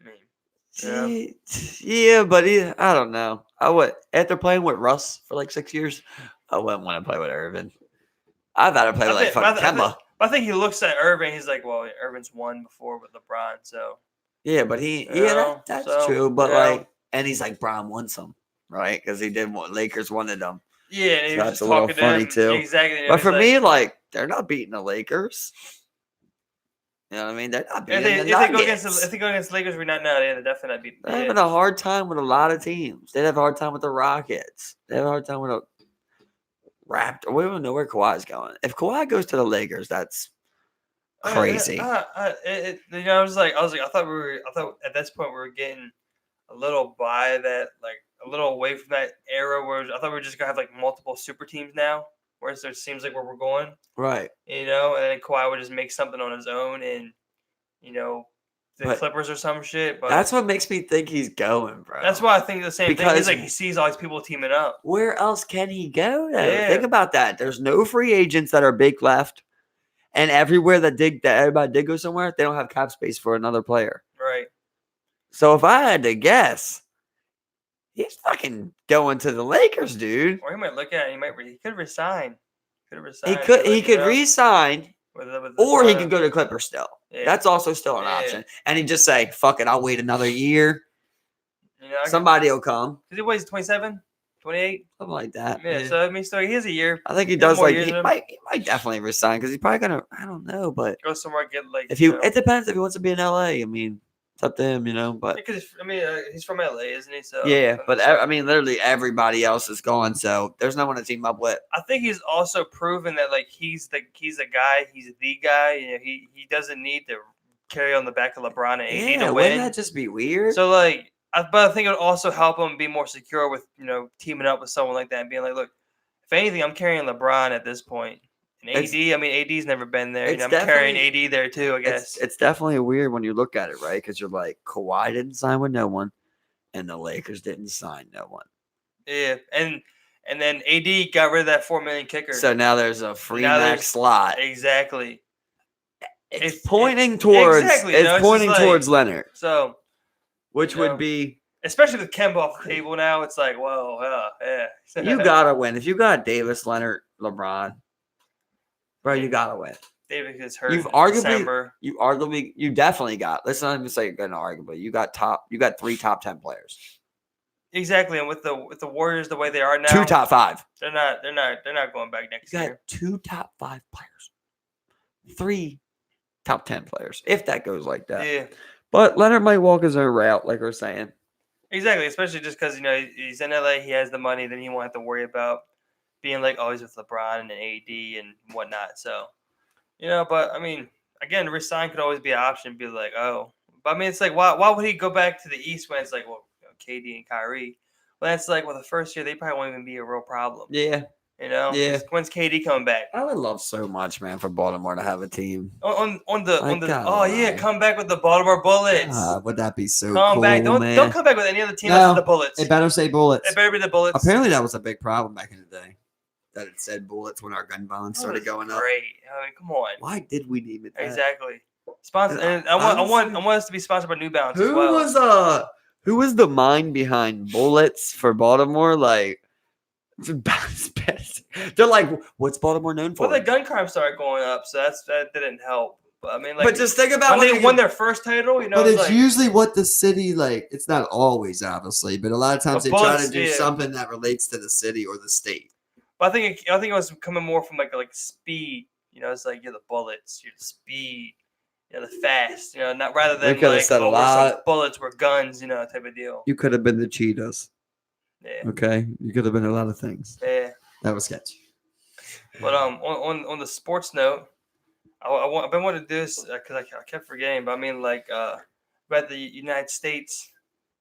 I mean, yeah, but I don't know. I would after playing with Russ for like 6 years, I wouldn't want to play with Irvin. I'd rather play with like fucking Kemba. I think he looks at Irving. He's like, well, Irvin's won before with LeBron, so Yeah, but that's so, true. But you know. like, and he's like, Bron won some, right? Because he did what Lakers wanted them. yeah, and he So was that's just a little talking funny, to him. too. Exactly. and But it's for like, me, like, they're not beating the Lakers. You know what I mean? They're not beating the if they go Nuggets. against the Lakers, we're not. No, they're definitely not beating. They're having a hard time with a lot of teams. They have a hard time with the Rockets. They have a hard time with a Raptor. We don't know where Kawhi's going. If Kawhi goes to the Lakers, that's crazy. You know, I was like, I thought at this point we were getting a little by that, like a little away from that era where I thought we were just gonna have like multiple super teams now, whereas it seems like where we're going, Right. you know, and then Kawhi would just make something on his own and, you know, the But Clippers or some shit. But that's what makes me think he's going, bro. that's why I think the same thing. Because- He's like he sees all these people teaming up. Where else can he go? Though? Yeah. Think about that. There's no free agents that are big left, and everywhere that everybody did go somewhere, they don't have cap space for another player. Right. So if I had to guess, he's fucking going to the Lakers, dude. Or he might look at it. He could resign. He could resign, with the or he Suns. could go to Clippers still. Yeah. That's also still an Yeah. option. And he'd just say, "Fuck it, I'll wait another year. You know, Somebody will come." Because he weighs 27, 28. Something like that. Yeah, Yeah. so I mean, so he has a year. I think he He has does. more Like years he in him. might definitely resign because he's probably gonna. I don't know, but Go somewhere, get like. if he, it depends if he wants to be in LA. I mean, it's up to him, you know. But because I mean, he's from LA, isn't he? So yeah, but I mean, literally everybody else is gone, so there's no one to team up with. I think he's also proven that like he's the guy, he's the guy. You know, he doesn't need to carry on the back of LeBron and AD Yeah, to wouldn't win. that just be weird? So like, but I think it would also help him be more secure with teaming up with someone like that and being like, look, if anything, I'm carrying LeBron at this point. And AD, I mean, AD's never been there. it's I'm carrying definitely- AD there too, I guess. It's definitely weird when you look at it, right? Because you're like, Kawhi didn't sign with no one, and the Lakers didn't sign no one. Yeah, and then AD got rid of that $4 million kicker. So now there's a free Now max there's- slot. exactly. It's it's- pointing towards. exactly, It's it's pointing just like- towards Leonard, So which you know, would be especially with Kemba off the table now, it's like, well, yeah. you gotta win. If you got Davis, Leonard, LeBron, bro, you gotta win. David gets hurt. You've in arguably- December. You definitely got. Let's not even say you're gonna arguably. You got 3 top 10 players, Exactly, and with the Warriors the way they are now, 2 top 5. they're not going back next You got year. 2 top 5 players, 3 top 10 players, if that goes like that. Yeah, But Leonard might walk his own route, like we're saying. Exactly, especially just because he's in LA, he has the money, then he won't have to worry about being like always with LeBron and AD and whatnot. So but I mean, again, resign could always be an option. Be like, oh, but I mean, it's like why would he go back to the East when it's like, well, KD and Kyrie? Well, that's like, well, the first year they probably won't even be a real problem. Yeah. Yeah. When's KD coming back? I would love so much, man, for Baltimore to have a team. On the gotta oh yeah, lie. come back with the Baltimore Bullets. Would that be so Come cool, back. Don't man? come back with any other team other than the Bullets. It better say Bullets. It better be the Bullets. Apparently, that was a big problem back in the day. That it said Bullets when our gun violence started going up. Great. I mean, come on. Why did we name it that? Exactly. Sponsor. And I want us to be sponsored by New Balance as well. Who was the mind behind Bullets for Baltimore? Like, they're like, what's Baltimore known for? Well, the gun crime started going up, so that didn't help. But I mean, like, but just think about when they won their first title, But it's usually what the city like. It's not always, obviously, but a lot of times they try to do something that relates to the city or the state. But I think it was coming more from like speed. It's like you're the Bullets, you're the speed, you're the fast. Not rather than like said a lot. Bullets were guns, type of deal. You could have been the Cheetahs. Yeah. Okay, you could have been a lot of things. Yeah. That was sketchy. But on the sports note, I've been wanting to do this because I kept forgetting. But I mean, like, about the United States,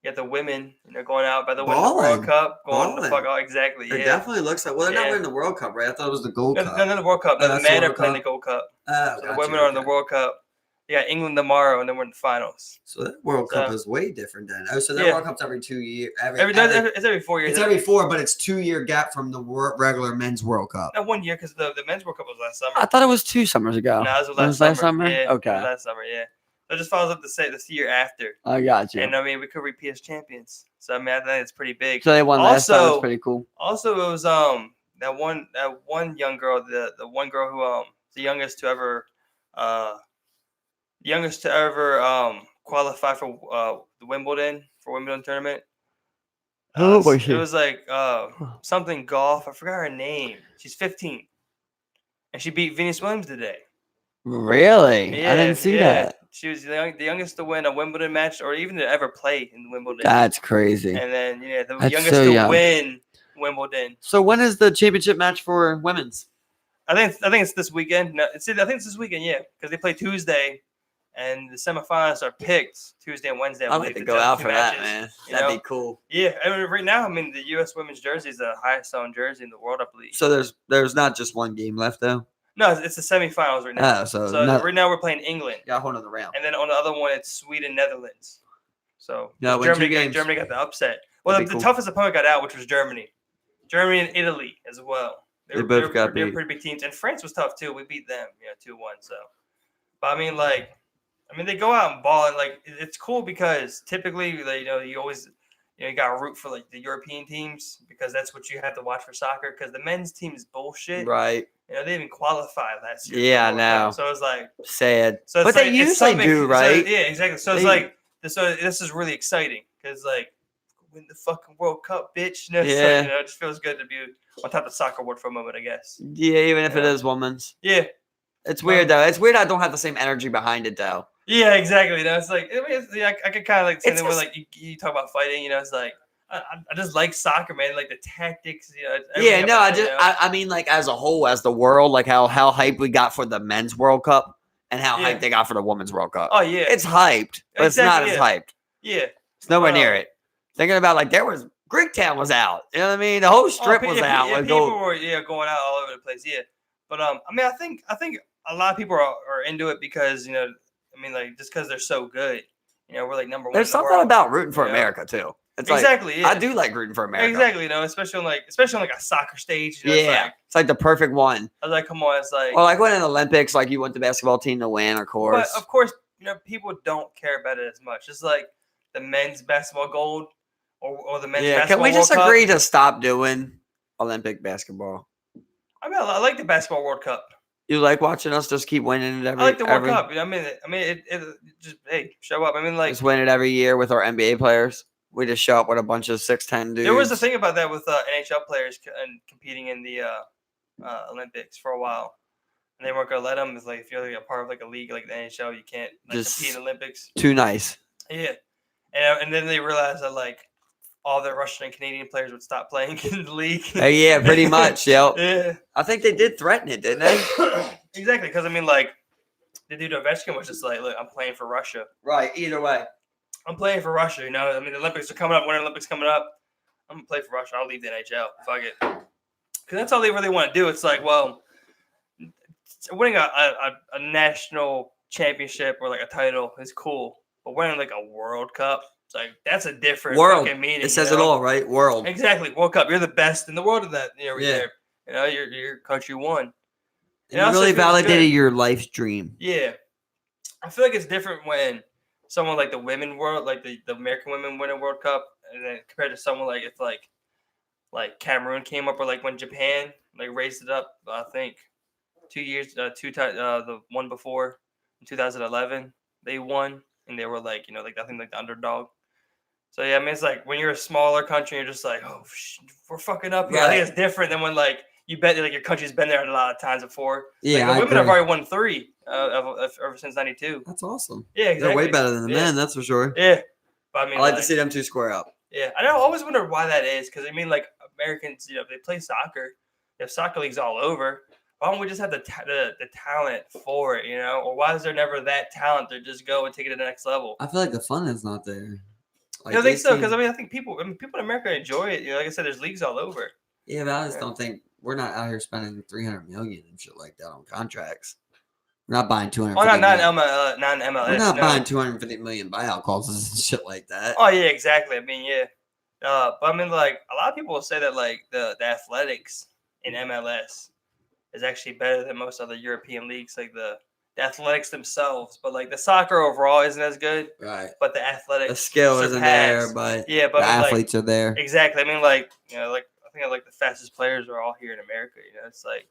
you got the women, going out by the World Cup, going the fuck out. Exactly. It definitely looks like. Well, they're not winning the World Cup, right? I thought it was the Gold Cup. No, the World Cup. No, the men are playing the Gold Cup. So the women are in the World Cup. Yeah, England tomorrow, and then we're in the finals. So that World Cup is way different then. Oh, so that World Cup's every 2 years. It's every 4 years. It's every 4, but it's 2-year gap from the regular men's World Cup. Not 1 year because the men's World Cup was last summer. I thought it was 2 summers ago. No, it was last summer. Yeah, okay. It was last summer, yeah. So it just follows up to say this year after. I got you. And I mean, we could repeat as champions. So I mean, I think it's pretty big. So they won last time. That's pretty cool. Also, it was that one young girl, the one girl who the youngest to ever qualify for the Wimbledon tournament. Who was she? It was like something golf. I forgot her name. She's 15, and she beat Venus Williams today. Really? Yeah, I didn't see that. She was the youngest to win a Wimbledon match, or even to ever play in Wimbledon. That's crazy. And then the That's youngest so to young. win Wimbledon. So when is the championship match for women's? I think it's this weekend. No, I think it's this weekend. Yeah, because they play Tuesday, and the semifinals are picked Tuesday and Wednesday. I'd like to go out for that, man. That'd be cool. Yeah, I mean, right now, I mean, the U.S. women's jersey is the highest selling jersey in the world, I believe. So there's not just one game left though. No, it's the semifinals right now. So right now we're playing England. Got one of the round. And then on the other one, it's Sweden, Netherlands. So Germany got the upset. Well, the toughest opponent got out, which was Germany. Germany and Italy as well. They were pretty big teams, and France was tough too. We beat them, 2-1. So, but I mean, they go out and ball, and like it's cool because typically, you always, you got to root for like the European teams because that's what you have to watch for soccer. Because the men's team is bullshit, right? They didn't even qualify last year. Yeah, now. So it's like sad. So but they usually do, right? So, yeah, exactly. So it's like this is really exciting because like win the fucking World Cup, bitch. Yeah. It just feels good to be on top of the soccer world for a moment, I guess. Yeah, even if it is women's. Yeah. It's weird though. It's weird I don't have the same energy behind it though. Yeah, exactly. It's like I could kind of like say that when like you talk about fighting, it's like I just like soccer, man. Like the tactics, Yeah, no, I mean like as a whole, as the world, like how hyped we got for the men's World Cup and how hyped they got for the women's World Cup. Oh yeah, it's hyped, but it's not as hyped. Yeah, it's nowhere near it. Thinking about like Greektown was out. You know what I mean? The whole strip was out. Yeah, people were going out all over the place. Yeah, but I mean, I think a lot of people are into it because I mean, like just because they're so good. We're like number one. There's something about rooting for America too. It's exactly. Like, I do like rooting for America. Exactly. Especially on like a soccer stage. It's like the perfect one. I was like, come on. It's like like when in the Olympics, like you want the basketball team to win, of course. But of course, people don't care about it as much. It's like the men's basketball gold or the men's basketball. Can we just World agree Cup. To stop doing Olympic basketball? I mean, I like the basketball World Cup. You like watching us just keep winning it every? I like the World Cup. I mean, it just show up. I mean, like just win it every year with our NBA players. We just show up with a bunch of 6'10" dudes. There was a thing about that with NHL players competing in the Olympics for a while, and they weren't gonna let them. It's like if you're like a part of like a league like the NHL, you can't compete in the Olympics. Too nice. Yeah, and then they realized that like all the Russian and Canadian players would stop playing in the league. Yeah, pretty much. Yep. Yeah, I think they did threaten it, didn't they? exactly. Because I mean, like the dude Ovechkin was just like, "Look, I'm playing for Russia. Right. Either way. I'm playing for Russia." You know, I mean, the Olympics are coming up. Winter Olympics coming up. I'm gonna play for Russia. I'll leave the NHL. Fuck it. Because that's all they really want to do. It's like, well, winning a national championship or like a title is cool, but winning like a World Cup, it's like that's a different World. fucking meaning. It says it all, right? World. Exactly, World Cup. You're the best in the world at that. Right Yeah. there. You know, your country won. And you really validated your life's dream. Yeah, I feel like it's different when someone like the women world, like the American women win a World Cup, and then compared to someone like if like Cameroon came up, or like when Japan like raised it up. I think 2 years, the one before in 2011 they won, and they were like like I think like the underdog. So yeah, I mean it's like when you're a smaller country, you're just like, oh, we're fucking up here. Right. I think it's different than when like you bet like your country's been there a lot of times before. Yeah, like, the I women have agree. already won 3 ever since '92. That's awesome. Yeah, exactly. They're way better than the men, that's for sure. Yeah, but I mean, I like to see them two square up. Yeah, I always wonder why that is, because I mean, like Americans, they play soccer. They have soccer leagues all over. Why don't we just have the talent for it, Or why is there never that talent to just go and take it to the next level? I feel like the fun is not there. Like, I think so, because I think people in America enjoy it. Like I said, there's leagues all over. Yeah, but I just don't think we're not out here spending $300 million and shit like that on contracts. We're not buying 250. Oh, not MLS. We're not buying 250 million buyout clauses and shit like that. Oh yeah, exactly. I mean, yeah. But I mean, like a lot of people will say that like the athletics in MLS is actually better than most other European leagues, like the athletics themselves. But like the soccer overall isn't as good. Right. But the athletics, the skill isn't there, but yeah, but the athletes are there. Exactly. I mean, like like I think like the fastest players are all here in America. It's like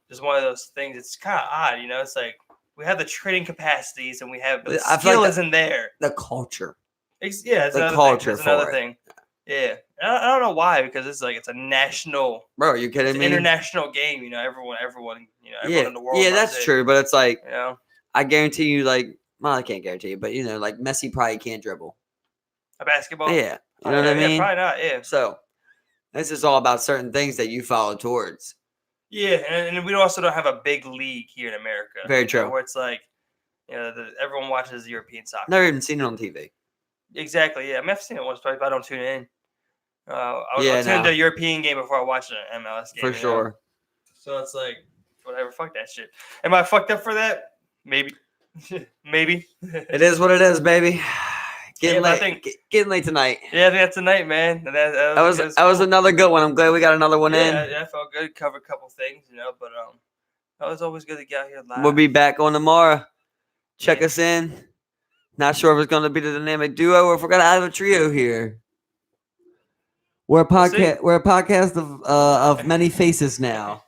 just one of those things. It's kind of odd. It's like we have the training capacities and we have, but the skill isn't there. The culture. Yeah, it's the another culture thing. It's another thing. Yeah, I don't know why, because it's like it's a national. Bro, are you kidding me? International game. Everyone yeah, in the world. Yeah, that's true. But it's like, I guarantee you, like, well, I can't guarantee you, but like Messi probably can't dribble a basketball. Yeah, you know what I mean. Yeah, probably not. Yeah. So this is all about certain things that you follow towards. Yeah, and we also don't have a big league here in America. Very true. Where it's like, everyone watches European soccer. Never even seen it on TV. Exactly. Yeah, I mean, I've seen it once, twice, but I don't tune in. I'll tune into a European game before I watch an MLS game. For sure. So it's like, whatever. Fuck that shit. Am I fucked up for that? Maybe. Maybe. It is what it is, baby. Getting late tonight. Yeah, I think that's tonight, man. That was another good one. I'm glad we got another one in. Yeah, I felt good. Covered a couple things, but that was always good to get out here live. We'll be back on tomorrow. Check us in. Not sure if it's going to be the dynamic duo or if we're going to have a trio here. We're a podcast of many faces now.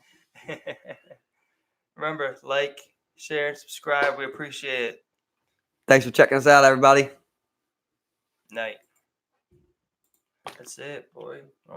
Remember, like, share, and subscribe. We appreciate it. Thanks for checking us out, everybody. Night. That's it, boy.